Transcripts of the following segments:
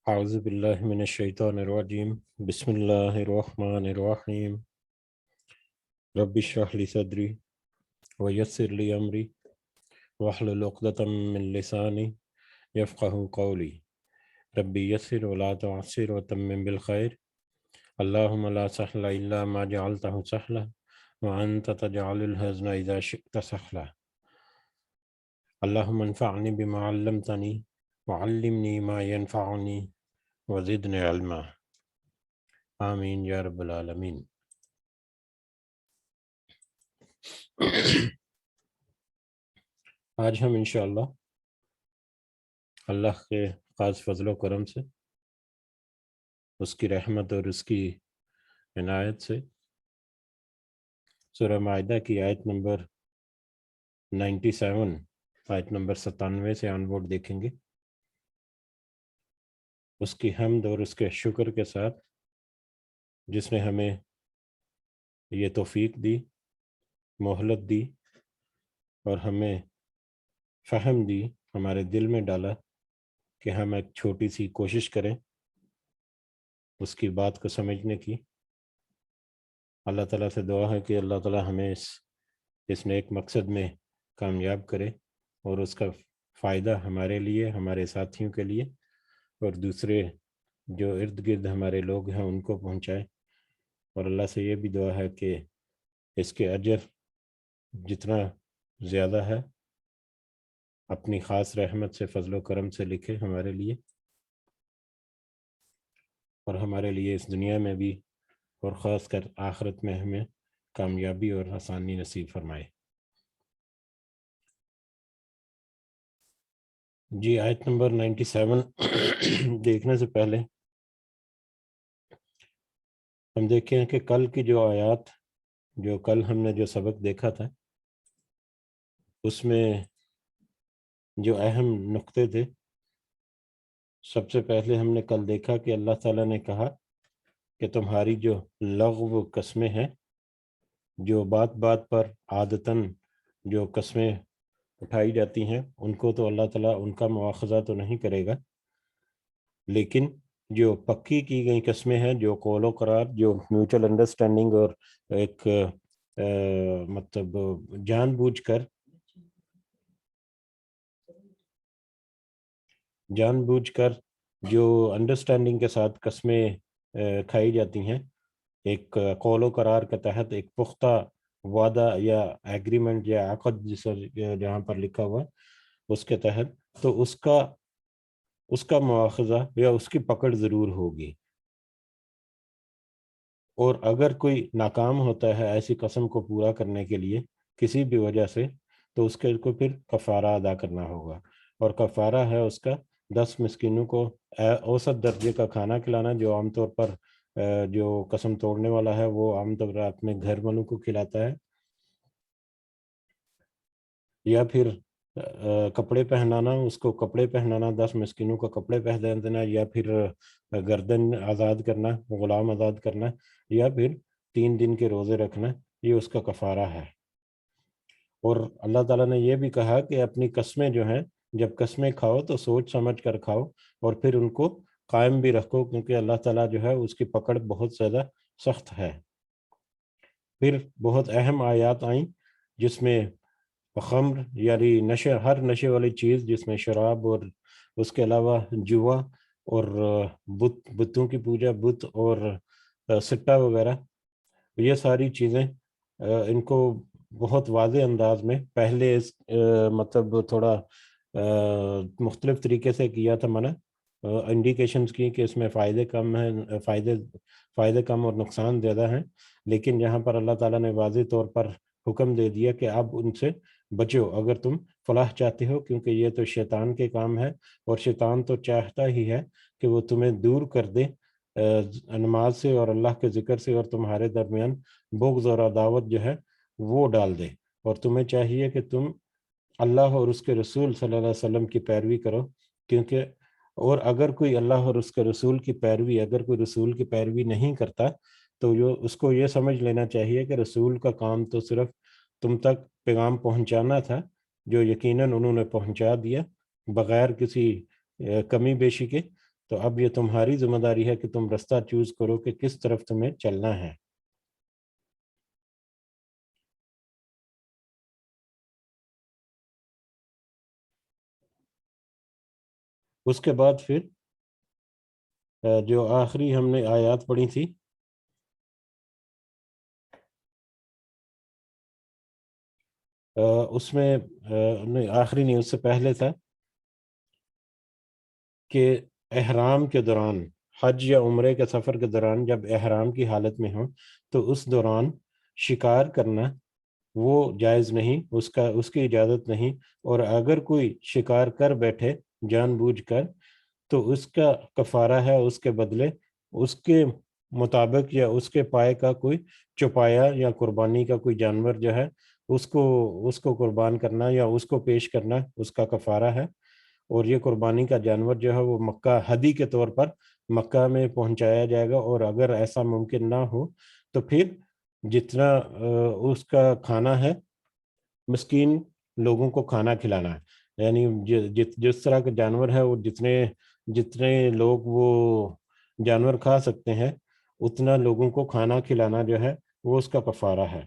اعوذ باللہ من الشیطان الرجیم بسم اللہ الرحمن الرحیم رب اشرح لی صدری ویسر لی امری واحلل عقدۃ من لسانی یفقہوا قولی ربی یسر ولا تعسر وتمم بالخیر اللہم لا سہل الا ما جعلتہ سہلا وانت تجعل الحزن اذا شئت سہلا اللہم انفعنی بما علمتنی وعلمنی ما ینفعنی وزدنی علما آمین یا رب العالمین۔ آج ہم انشاءاللہ اللہ کے خاص فضل و کرم سے، اس کی رحمت اور اس کی عنایت سے سورہ مائدہ کی آیت نمبر 97 آیت نمبر 97 سے آنورڈ دیکھیں گے۔ اس کی حمد اور اس کے شکر کے ساتھ جس نے ہمیں یہ توفیق دی، مہلت دی اور ہمیں فہم دی، ہمارے دل میں ڈالا کہ ہم ایک چھوٹی سی کوشش کریں اس کی بات کو سمجھنے کی۔ اللہ تعالیٰ سے دعا ہے کہ اللہ تعالیٰ ہمیں اس نیک مقصد میں کامیاب کرے اور اس کا فائدہ ہمارے لیے، ہمارے ساتھیوں کے لیے اور دوسرے جو ارد گرد ہمارے لوگ ہیں ان کو پہنچائے، اور اللہ سے یہ بھی دعا ہے کہ اس کے اجر جتنا زیادہ ہے اپنی خاص رحمت سے، فضل و کرم سے لکھے ہمارے لیے، اور ہمارے لیے اس دنیا میں بھی اور خاص کر آخرت میں ہمیں کامیابی اور آسانی نصیب فرمائے۔ جی، آیت نمبر 97 دیکھنے سے پہلے ہم دیکھیں کہ کل کی جو آیات، جو کل ہم نے جو سبق دیکھا تھا، اس میں جو اہم نقطے تھے، سب سے پہلے ہم نے کل دیکھا کہ اللہ تعالیٰ نے کہا کہ تمہاری جو لغو قسمیں ہیں، جو بات بات پر عادتاً جو قسمیں اٹھائی جاتی ہیں، ان کو تو اللہ تعالیٰ ان کا مواخذہ تو نہیں کرے گا، لیکن جو پکی کی گئی قسمیں ہیں، جو قول و قرار، جو میوچل انڈرسٹینڈنگ اور ایک مطلب جان بوجھ کر جو انڈرسٹینڈنگ کے ساتھ قسمیں کھائی جاتی ہیں، ایک قول و قرار کے تحت، ایک پختہ وعدہ یا ایگریمنٹ یا عقد جہاں پر لکھا ہوا اس کے تحت، تو اس کا مواخذہ یا اس کی پکڑ ضرور ہوگی، اور اگر کوئی ناکام ہوتا ہے ایسی قسم کو پورا کرنے کے لیے کسی بھی وجہ سے، تو اس کو پھر کفارہ ادا کرنا ہوگا، اور کفارہ ہے اس کا 10 مسکینوں کو اوسط درجے کا کھانا کھلانا، جو عام طور پر جو قسم توڑنے والا ہے وہ عام طور پر اپنے گھر والوں کو کھلاتا ہے، یا پھر کپڑے پہنانا، اس کو کپڑے پہنانا، 10 مسکینوں کو کپڑے پہنا دینا، یا پھر گردن آزاد کرنا، غلام آزاد کرنا، یا پھر 3 دن کے روزے رکھنا، یہ اس کا کفارہ ہے۔ اور اللہ تعالیٰ نے یہ بھی کہا کہ اپنی قسمیں جو ہیں، جب قسمیں کھاؤ تو سوچ سمجھ کر کھاؤ، اور پھر ان کو قائم بھی رکھو، کیونکہ اللہ تعالیٰ جو ہے اس کی پکڑ بہت زیادہ سخت ہے۔ پھر بہت اہم آیات آئیں جس میں خمر یعنی نشے، ہر نشے والی چیز جس میں شراب اور اس کے علاوہ جوا اور بتوں کی پوجا، بت اور سٹا وغیرہ، یہ ساری چیزیں ان کو بہت واضح انداز میں پہلے مطلب تھوڑا مختلف طریقے سے کیا تھا منع، انڈیکیشنز کی کہ اس میں فائدے کم ہیں، فائدے کم اور نقصان زیادہ ہیں، لیکن یہاں پر اللہ تعالیٰ نے واضح طور پر حکم دے دیا کہ اب ان سے بچو اگر تم فلاح چاہتے ہو، کیونکہ یہ تو شیطان کے کام ہے، اور شیطان تو چاہتا ہی ہے کہ وہ تمہیں دور کر دے نماز سے اور اللہ کے ذکر سے، اور تمہارے درمیان بغض اور عداوت جو ہے وہ ڈال دے، اور تمہیں چاہیے کہ تم اللہ اور اس کے رسول صلی اللہ علیہ وسلم کی پیروی کرو، کیونکہ اور اگر کوئی اللہ اور اس کے رسول کی پیروی، اگر کوئی رسول کی پیروی نہیں کرتا تو اس کو یہ سمجھ لینا چاہیے کہ رسول کا کام تو صرف تم تک پیغام پہنچانا تھا، جو یقیناً انہوں نے پہنچا دیا بغیر کسی کمی بیشی کے، تو اب یہ تمہاری ذمہ داری ہے کہ تم رستہ چوز کرو کہ کس طرف تمہیں چلنا ہے۔ اس کے بعد پھر جو آخری ہم نے آیات پڑھی تھی، اس میں نہیں، آخری نہیں، اس سے پہلے تھا کہ احرام کے دوران، حج یا عمرے کے سفر کے دوران جب احرام کی حالت میں ہوں تو اس دوران شکار کرنا وہ جائز نہیں، اس کی اجازت نہیں، اور اگر کوئی شکار کر بیٹھے جان بوجھ کر تو اس کا کفارہ ہے، اس کے بدلے اس کے مطابق یا اس کے پائے کا کوئی چوپایا یا قربانی کا کوئی جانور جو ہے اس کو قربان کرنا یا اس کو پیش کرنا اس کا کفارہ ہے۔ اور یہ قربانی کا جانور جو ہے وہ مکہ ہدی کے طور پر مکہ میں پہنچایا جائے گا، اور اگر ایسا ممکن نہ ہو تو پھر جتنا اس کا کھانا ہے مسکین لوگوں کو کھانا کھلانا ہے، یعنی جس طرح کا جانور ہے وہ جتنے لوگ وہ جانور کھا سکتے ہیں اتنا لوگوں کو کھانا کھلانا جو ہے وہ اس کا کفارہ ہے۔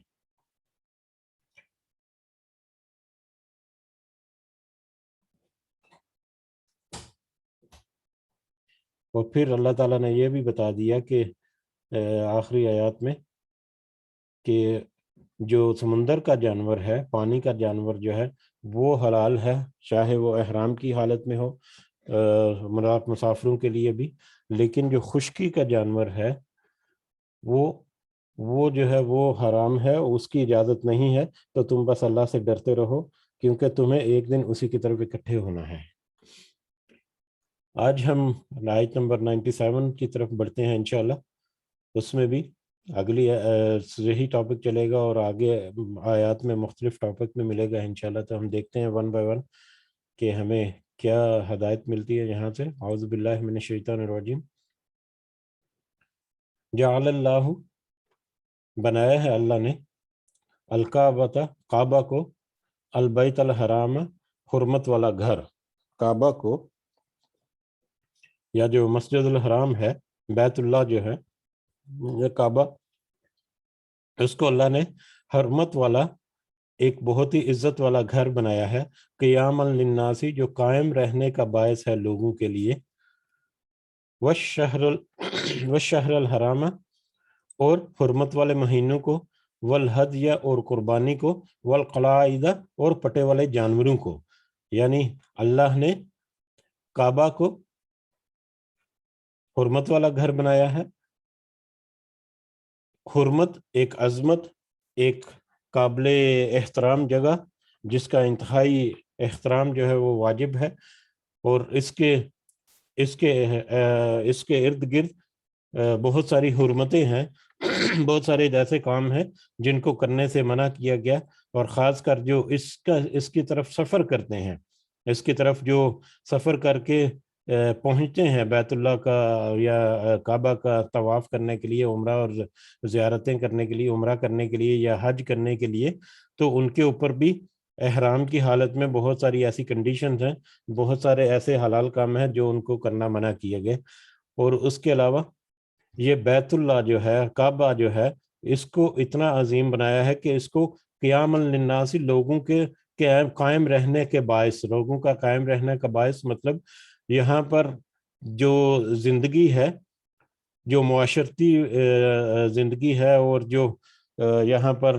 اور پھر اللہ تعالیٰ نے یہ بھی بتا دیا کہ آخری آیات میں کہ جو سمندر کا جانور ہے، پانی کا جانور جو ہے وہ حلال ہے، چاہے وہ احرام کی حالت میں ہو، مراد مسافروں کے لیے بھی، لیکن جو خشکی کا جانور ہے وہ جو ہے وہ حرام ہے، اس کی اجازت نہیں ہے۔ تو تم بس اللہ سے ڈرتے رہو کیونکہ تمہیں ایک دن اسی کی طرف اکٹھے ہونا ہے۔ آج ہم آیت نمبر 97 کی طرف بڑھتے ہیں انشاءاللہ۔ اس میں بھی اگلی یہی ٹاپک چلے گا اور آگے آیات میں مختلف ٹاپک میں ملے گا انشاءاللہ۔ تو ہم دیکھتے ہیں ون بائی ون کہ ہمیں کیا ہدایت ملتی ہے یہاں سے۔ اعوذ باللہ من الشیطان الرجیم۔ جعل اللہ، بنایا ہے اللہ نے، الکعبۃ، کعبہ کو، البیت الحرام، حرمت والا گھر، کعبہ کو یا جو مسجد الحرام ہے، بیت اللہ جو ہے یہ کعبہ، اس کو اللہ نے حرمت والا ایک بہت ہی عزت والا گھر بنایا ہے، قیام للناسی، جو قائم رہنے کا باعث ہے لوگوں کے لیے، والشہر الحرام، اور حرمت والے مہینوں کو، والہدیہ، اور قربانی کو، والقلائد، اور پٹے والے جانوروں کو، یعنی اللہ نے کعبہ کو حرمت والا گھر بنایا ہے۔ حرمت ایک عظمت، ایک قابل احترام جگہ جس کا انتہائی احترام جو ہے وہ واجب ہے، اور اس کے ارد گرد بہت ساری حرمتیں ہیں، بہت سارے ایسے کام ہیں جن کو کرنے سے منع کیا گیا، اور خاص کر جو اس کی طرف سفر کرتے ہیں، اس کی طرف جو سفر کر کے پہنچتے ہیں بیت اللہ کا یا کعبہ کا طواف کرنے کے لیے، عمرہ اور زیارتیں کرنے کے لیے، عمرہ کرنے کے لیے یا حج کرنے کے لیے، تو ان کے اوپر بھی احرام کی حالت میں بہت ساری ایسی کنڈیشنز ہیں، بہت سارے ایسے حلال کام ہیں جو ان کو کرنا منع کیے گئے۔ اور اس کے علاوہ یہ بیت اللہ جو ہے، کعبہ جو ہے، اس کو اتنا عظیم بنایا ہے کہ اس کو قیام للناس، لوگوں کے قائم رہنے کے باعث، لوگوں کا قائم رہنے کا باعث مطلب یہاں پر جو زندگی ہے، جو معاشرتی زندگی ہے، اور جو یہاں پر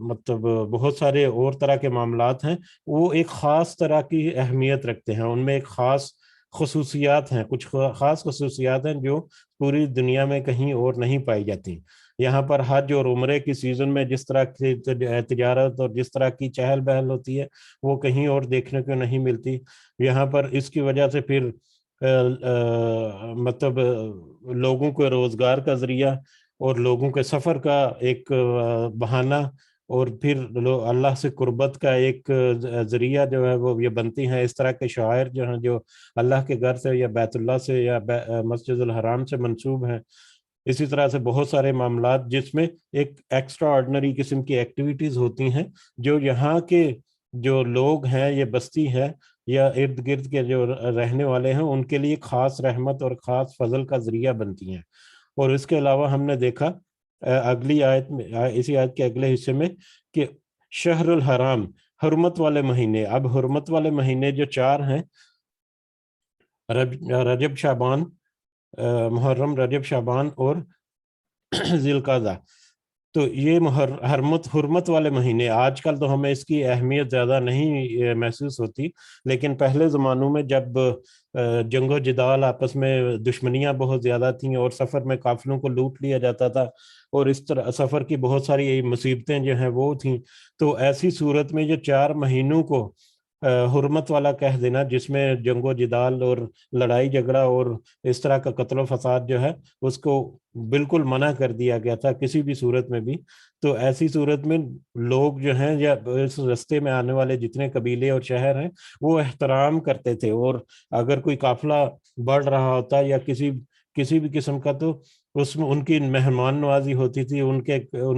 مطلب بہت سارے اور طرح کے معاملات ہیں، وہ ایک خاص طرح کی اہمیت رکھتے ہیں، ان میں ایک خاص خصوصیات ہیں، کچھ خاص خصوصیات ہیں جو پوری دنیا میں کہیں اور نہیں پائی جاتی۔ یہاں پر حج اور عمرے کی سیزن میں جس طرح کی تجارت اور جس طرح کی چہل پہل ہوتی ہے وہ کہیں اور دیکھنے کو نہیں ملتی۔ یہاں پر اس کی وجہ سے پھر مطلب لوگوں کو روزگار کا ذریعہ اور لوگوں کے سفر کا ایک بہانہ، اور پھر اللہ سے قربت کا ایک ذریعہ جو ہے وہ یہ بنتی ہیں۔ اس طرح کے شعائر جو ہیں جو اللہ کے گھر سے یا بیت اللہ سے یا مسجد الحرام سے منسوب ہیں، اسی طرح سے بہت سارے معاملات جس میں ایک ایکسٹرا آرڈنری قسم کی ایکٹیویٹیز ہوتی ہیں جو یہاں کے جو لوگ ہیں، یہ بستی ہے یا ارد گرد کے جو رہنے والے ہیں، ان کے لیے خاص رحمت اور خاص فضل کا ذریعہ بنتی ہیں۔ اور اس کے علاوہ ہم نے دیکھا اگلی آیت میں، اسی آیت کے اگلے حصے میں، کہ شہر الحرام، حرمت والے مہینے۔ اب حرمت والے مہینے جو 4 ہیں، رجب شعبان، محرم، رجب شعبان اور ذی القعدہ، تو یہ حرمت والے مہینے۔ آج کل تو ہمیں اس کی اہمیت زیادہ نہیں محسوس ہوتی، لیکن پہلے زمانوں میں جب جنگ و جدال، آپس میں دشمنیاں بہت زیادہ تھیں، اور سفر میں قافلوں کو لوٹ لیا جاتا تھا، اور اس طرح سفر کی بہت ساری مصیبتیں جو ہیں وہ تھیں، تو ایسی صورت میں یہ 4 مہینوں کو حرمت والا کہہ دینا، جس میں جنگ و جدال اور لڑائی جھگڑا اور اس طرح کا قتل و فساد جو ہے اس کو بالکل منع کر دیا گیا تھا کسی بھی صورت میں بھی۔ تو ایسی صورت میں لوگ جو ہیں، یا اس رستے میں آنے والے جتنے قبیلے اور شہر ہیں، وہ احترام کرتے تھے، اور اگر کوئی قافلہ بڑھ رہا ہوتا یا کسی بھی قسم کا، تو اس میں ان کی مہمان نوازی ہوتی تھی، ان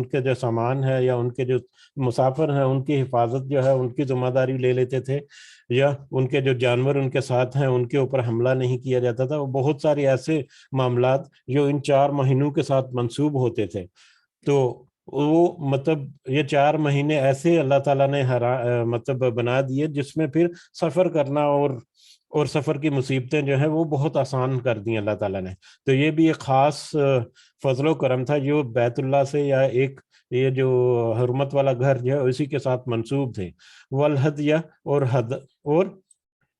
کے جو سامان ہے یا ان کے جو مسافر ہیں ان کی حفاظت جو ہے ان کی ذمہ داری لے لیتے تھے، یا ان کے جو جانور ان کے ساتھ ہیں ان کے اوپر حملہ نہیں کیا جاتا تھا۔ بہت سارے ایسے معاملات جو ان 4 مہینوں کے ساتھ منسوب ہوتے تھے۔ تو وہ مطلب یہ 4 مہینے ایسے اللہ تعالیٰ نے مطلب بنا دیے، جس میں پھر سفر کرنا اور سفر کی مصیبتیں جو ہیں وہ بہت آسان کر دی اللہ تعالیٰ نے۔ تو یہ بھی ایک خاص فضل و کرم تھا جو بیت اللہ سے، یا ایک یہ جو حرمت والا گھر جو ہے اسی کے ساتھ منسوب تھے۔ والہدیہ، اور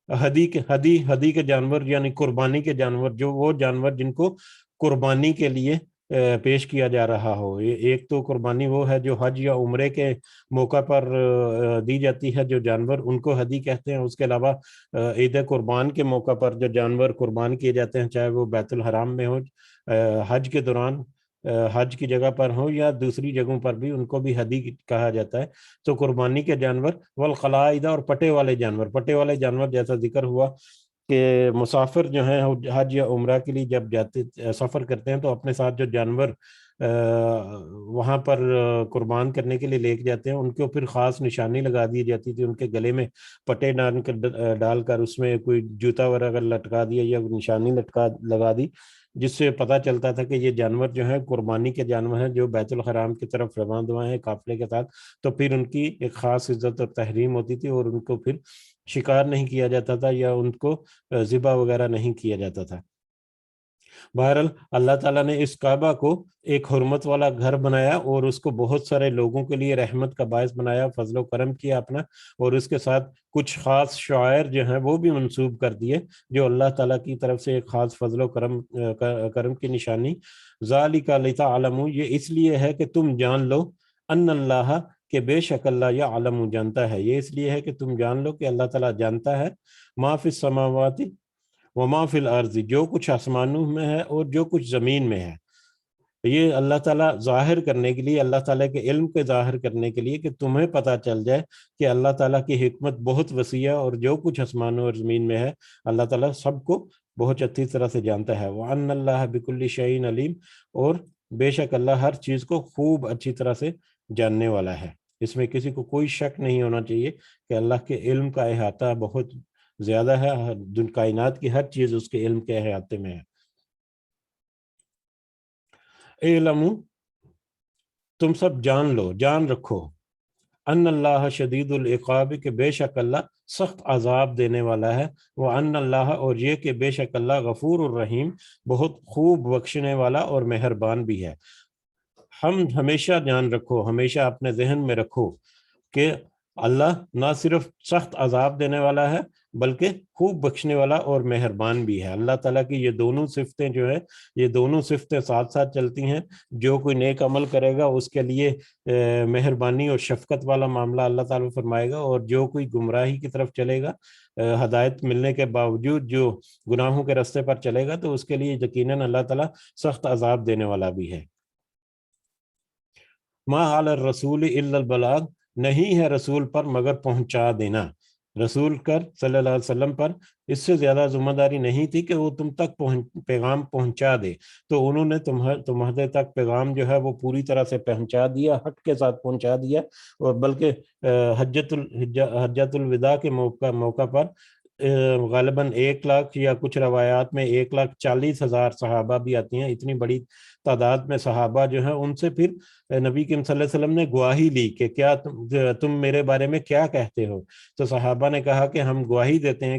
ہدی کے جانور، یعنی قربانی کے جانور، جو وہ جانور جن کو قربانی کے لیے پیش کیا جا رہا ہو۔ ایک تو قربانی وہ ہے جو حج یا عمرے کے موقع پر دی جاتی ہے، جو جانور ان کو ہدی کہتے ہیں۔ اس کے علاوہ عید قربان کے موقع پر جو جانور قربان کیے جاتے ہیں، چاہے وہ بیت الحرام میں ہو، حج کے دوران حج کی جگہ پر ہو، یا دوسری جگہوں پر بھی، ان کو بھی ہدی کہا جاتا ہے۔ تو قربانی کے جانور، والقلائد، اور پٹے والے جانور جیسا ذکر ہوا کہ مسافر جو ہیں حج یا عمرہ کے لیے جب سفر کرتے ہیں تو اپنے ساتھ جو جانور وہاں پر قربان کرنے کے لیے لے کے جاتے ہیں، ان کے اوپر خاص نشانی لگا دی جاتی تھی، ان کے گلے میں پٹے ڈال کر اس میں کوئی جوتا وغیرہ لٹکا دیا یا نشانی لگا دی، جس سے پتہ چلتا تھا کہ یہ جانور جو ہیں قربانی کے جانور ہیں، جو بیت الحرام کی طرف رواں دواں ہیں قافلے کے ساتھ۔ تو پھر ان کی ایک خاص عزت اور تحریم ہوتی تھی، اور ان کو پھر شکار نہیں کیا جاتا تھا، یا ان کو ذبح وغیرہ نہیں کیا جاتا تھا۔ بہرحال اللہ تعالیٰ نے اس کعبہ کو ایک حرمت والا گھر بنایا، اور اس کو بہت سارے لوگوں کے لیے رحمت کا باعث بنایا، فضل و کرم کیا اپنا، اور اس کے ساتھ کچھ خاص شعائر جو ہیں وہ بھی منسوب کر دیے، جو اللہ تعالیٰ کی طرف سے ایک خاص فضل و کرم کی نشانی۔ ذالک لتعلموا، یہ اس لیے ہے کہ تم جان لو، ان اللہ، کہ بے شک اللہ یعلم، جانتا ہے، یہ اس لیے ہے کہ تم جان لو کہ اللہ تعالیٰ جانتا ہے، ما فی السماوات وما فی الارض، جو کچھ آسمانوں میں ہے اور جو کچھ زمین میں ہے۔ یہ اللہ تعالیٰ ظاہر کرنے کے لیے، اللہ تعالیٰ کے علم کے ظاہر کرنے کے لیے، کہ تمہیں پتہ چل جائے کہ اللہ تعالیٰ کی حکمت بہت وسیع ہے، اور جو کچھ آسمانوں اور زمین میں ہے اللہ تعالیٰ سب کو بہت اچھی طرح سے جانتا ہے۔ وَأَنَّ اللَّهَ بِكُلِّ شَيْءٍ عَلِيمٌ، اور بے شک اللہ ہر چیز کو خوب اچھی طرح سے جاننے والا ہے۔ اس میں کسی کو کوئی شک نہیں ہونا چاہیے کہ اللہ کے علم کا احاطہ بہت زیادہ ہے، کائنات کی ہر چیز اس کے علم کے احاطے میں ہے۔ اعلموا، تم سب جان لو، جان رکھو، ان اللہ شدید العقاب، کہ بے شک اللہ سخت عذاب دینے والا ہے، وان اللہ، اور یہ کہ بے شک اللہ غفور الرحیم، بہت خوب بخشنے والا اور مہربان بھی ہے۔ ہم ہمیشہ جان رکھو، ہمیشہ اپنے ذہن میں رکھو کہ اللہ نہ صرف سخت عذاب دینے والا ہے بلکہ خوب بخشنے والا اور مہربان بھی ہے۔ اللہ تعالیٰ کی یہ دونوں صفتیں جو ہے، یہ دونوں صفتیں ساتھ ساتھ چلتی ہیں۔ جو کوئی نیک عمل کرے گا اس کے لیے مہربانی اور شفقت والا معاملہ اللہ تعالیٰ فرمائے گا، اور جو کوئی گمراہی کی طرف چلے گا، ہدایت ملنے کے باوجود جو گناہوں کے راستے پر چلے گا، تو اس کے لیے یقیناً اللہ تعالیٰ سخت عذاب دینے والا بھی ہے۔ ما علی الرسول الا البلاغ، نہیں ہے رسول پر مگر پہنچا دینا۔ رسول کر صلی اللہ علیہ وسلم پر اس سے زیادہ ذمہ داری نہیں تھی کہ وہ تم تک پیغام پہنچا دے، تو انہوں نے تمہارے تک پیغام جو ہے وہ پوری طرح سے پہنچا دیا، حق کے ساتھ پہنچا دیا، اور بلکہ حجۃ الوداع کے موقع پر غالباً 1 لاکھ یا کچھ روایات میں 1,40,000 صحابہ بھی آتی ہیں، اتنی بڑی تعداد میں صحابہ جو ہیں ان سے پھر نبی کریم صلی اللہ علیہ وسلم نے گواہی لی کہ کیا تم میرے بارے میں کیا کہتے ہو؟ تو صحابہ نے کہا کہ ہم گواہی دیتے ہیں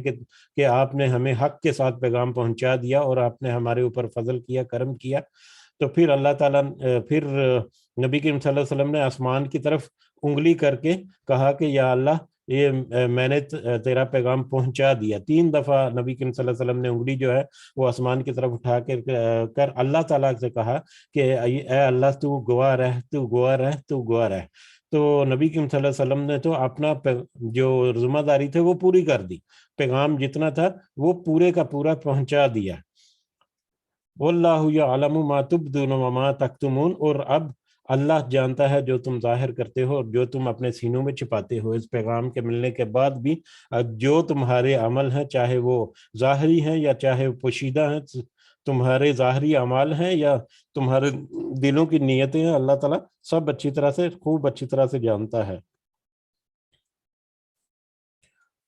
کہ آپ نے ہمیں حق کے ساتھ پیغام پہنچا دیا اور آپ نے ہمارے اوپر فضل کیا، کرم کیا۔ تو پھر اللہ تعالیٰ پھر نبی کریم صلی اللہ علیہ وسلم نے آسمان کی طرف انگلی کر کے کہا کہ یا اللہ یہ میں نے تیرا پیغام پہنچا دیا۔ 3 دفعہ نبی کریم صلی اللہ علیہ وسلم نے انگلی جو ہے وہ آسمان کی طرف اٹھا کر اللہ تعالیٰ سے کہا کہ اے اللہ تو گواہ رہ، تو گواہ رہ، تو گواہ رہ۔ تو نبی کریم صلی اللہ علیہ وسلم نے تو اپنا جو ذمہ داری تھے وہ پوری کر دی، پیغام جتنا تھا وہ پورے کا پورا پہنچا دیا۔ واللہ یعلم ما تبدون وما تکتمون، اور اب اللہ جانتا ہے جو تم ظاہر کرتے ہو اور جو تم اپنے سینوں میں چھپاتے ہو۔ اس پیغام کے ملنے کے بعد بھی جو تمہارے عمل ہیں، چاہے وہ ظاہری ہیں یا چاہے وہ پوشیدہ ہیں، تمہارے ظاہری اعمال ہیں یا تمہارے دلوں کی نیتیں ہیں، اللہ تعالیٰ سب خوب اچھی طرح سے جانتا ہے۔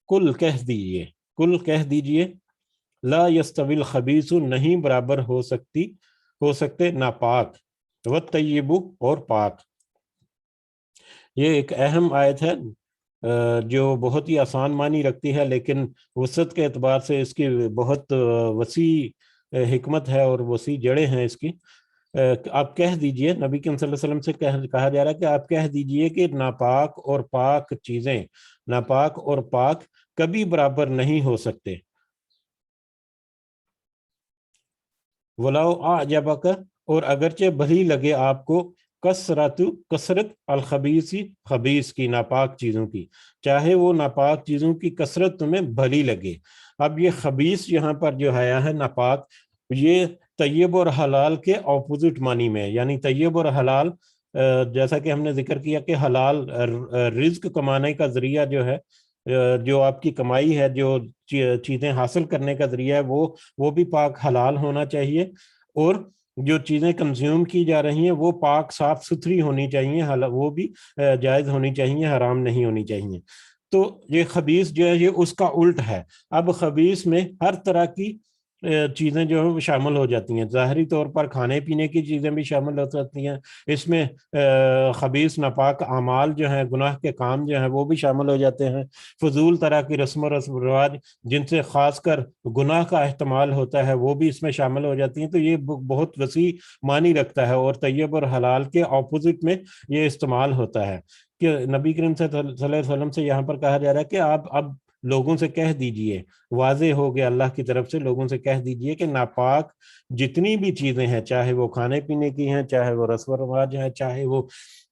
کل کہہ دیجئے لا یستوی الخبیث، نہیں برابر ہو سکتے ناپاک، والطیب اور پاک۔ یہ ایک اہم آیت ہے جو بہت ہی آسان معنی رکھتی ہے، لیکن وسعت کے اعتبار سے اس کی بہت وسیع حکمت ہے اور وسیع جڑیں ہیں اس کی۔ آپ کہہ دیجئے، نبی کریم صلی اللہ علیہ وسلم سے کہا جا رہا ہے کہ آپ کہہ دیجئے کہ ناپاک اور پاک چیزیں، ناپاک اور پاک کبھی برابر نہیں ہو سکتے۔ وَلَوْ أَعْجَبَكَ، اور اگرچہ بھلی لگے آپ کو کثرت الخبیث، خبیث کی، ناپاک چیزوں کی، چاہے وہ ناپاک چیزوں کی کثرت تمہیں بھلی لگے۔ اب یہ خبیث یہاں پر جو آیا ہے ناپاک، یہ طیب اور حلال کے اپوزٹ معنی میں، یعنی طیب اور حلال، جیسا کہ ہم نے ذکر کیا کہ حلال رزق کمانے کا ذریعہ جو ہے، جو آپ کی کمائی ہے، جو چیزیں حاصل کرنے کا ذریعہ ہے، وہ بھی پاک حلال ہونا چاہیے، اور جو چیزیں کنزیوم کی جا رہی ہیں وہ پاک صاف ستھری ہونی چاہیے، وہ بھی جائز ہونی چاہیے، حرام نہیں ہونی چاہیے۔ تو یہ خبیث جو ہے یہ اس کا الٹ ہے۔ اب خبیث میں ہر طرح کی چیزیں جو ہیں شامل ہو جاتی ہیں، ظاہری طور پر کھانے پینے کی چیزیں بھی شامل ہو جاتی ہیں، اس میں خبیث ناپاک اعمال جو ہیں، گناہ کے کام جو ہیں وہ بھی شامل ہو جاتے ہیں، فضول طرح کی رسم و رواج جن سے خاص کر گناہ کا احتمال ہوتا ہے وہ بھی اس میں شامل ہو جاتی ہیں۔ تو یہ بہت وسیع معنی رکھتا ہے، اور طیب اور حلال کے اپوزٹ میں یہ استعمال ہوتا ہے کہ نبی کریم صلی اللہ علیہ وسلم سے یہاں پر کہا جا رہا ہے کہ آپ اب لوگوں سے کہہ دیجئے، واضح ہو گیا اللہ کی طرف سے، لوگوں سے کہہ دیجئے کہ ناپاک جتنی بھی چیزیں ہیں، چاہے وہ کھانے پینے کی ہیں، چاہے وہ رسم و رواج ہیں، چاہے وہ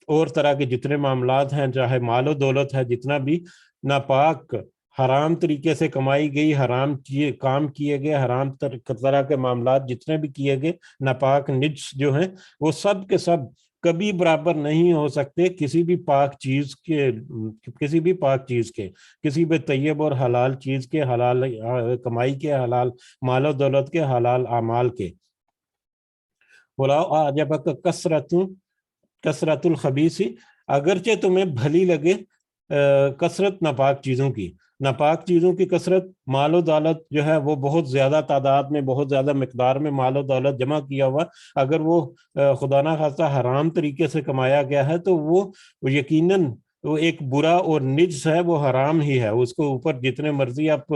اور طرح کے جتنے معاملات ہیں، چاہے مال و دولت ہے، جتنا بھی ناپاک حرام طریقے سے کمائی گئی، حرام کام کیے گئے، حرام طرح کے معاملات جتنے بھی کیے گئے، ناپاک نجس جو ہیں، وہ سب کے سب کبھی برابر نہیں ہو سکتے کسی بھی پاک چیز کے، کسی بھی طیب اور حلال چیز کے، حلال کمائی کے، حلال مال و دولت کے، حلال اعمال کے۔ وَلَوْ أَعْجَبَكَ کثرت الخبیث، اگرچہ تمہیں بھلی لگے کثرت ناپاک چیزوں کی کثرت، مال و دولت جو ہے وہ بہت زیادہ تعداد میں، بہت زیادہ مقدار میں مال و دولت جمع کیا ہوا، اگر وہ خدا نہ خواستہ حرام طریقے سے کمایا گیا ہے تو وہ یقیناً وہ ایک برا اور نجس ہے، وہ حرام ہی ہے۔ اس کو اوپر جتنے مرضی آپ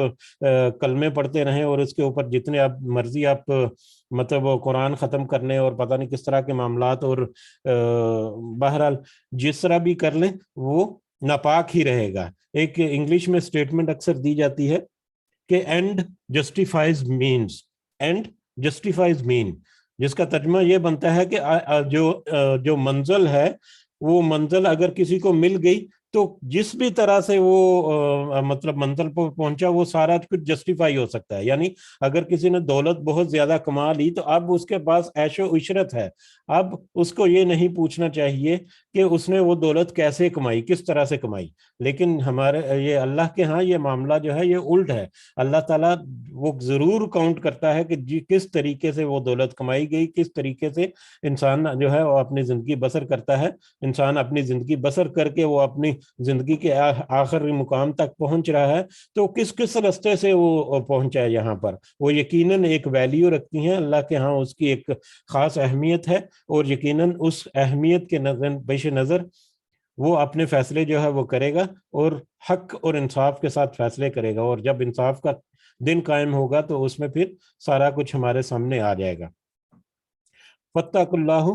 کلمے پڑھتے رہیں، اور اس کے اوپر جتنے مرضی آپ مطلب قرآن ختم کرنے اور پتہ نہیں کس طرح کے معاملات، اور بہرحال جس طرح بھی کر لیں وہ ناپاک ہی رہے گا۔ ایک انگلش میں اسٹیٹمنٹ اکثر دی جاتی ہے کہ اینڈ جسٹیفائز مین، جس کا ترجمہ یہ بنتا ہے کہ جو منزل ہے، وہ منزل اگر کسی کو مل گئی تو جس بھی طرح سے وہ مطلب منزل پر پہنچا وہ سارا کچھ جسٹیفائی ہو سکتا ہے. یعنی اگر کسی نے دولت بہت زیادہ کما لی تو اب اس کے پاس عیش و عشرت ہے, اب اس کو یہ نہیں پوچھنا چاہیے کہ اس نے وہ دولت کیسے کمائی, کس طرح سے کمائی. لیکن ہمارے یہ اللہ کے ہاں یہ معاملہ جو ہے یہ الٹ ہے. اللہ تعالیٰ وہ ضرور کاؤنٹ کرتا ہے کہ جی کس طریقے سے وہ دولت کمائی گئی, کس طریقے سے انسان جو ہے وہ اپنی زندگی بسر کرتا ہے. انسان اپنی زندگی بسر کر کے وہ اپنی زندگی کے آخری مقام تک پہنچ رہا ہے, تو کس کس راستے سے وہ پہنچا ہے یہاں پر, وہ یقیناً ایک ویلیو رکھتی ہیں اللہ کے ہاں, اس کی ایک خاص اہمیت ہے, اور یقیناً اس اہمیت کے پیش نظر وہ اپنے فیصلے جو ہے وہ کرے گا اور حق اور انصاف کے ساتھ فیصلے کرے گا. اور جب انصاف کا دن قائم ہوگا تو اس میں پھر سارا کچھ ہمارے سامنے آ جائے گا. فاتقوا اللہ,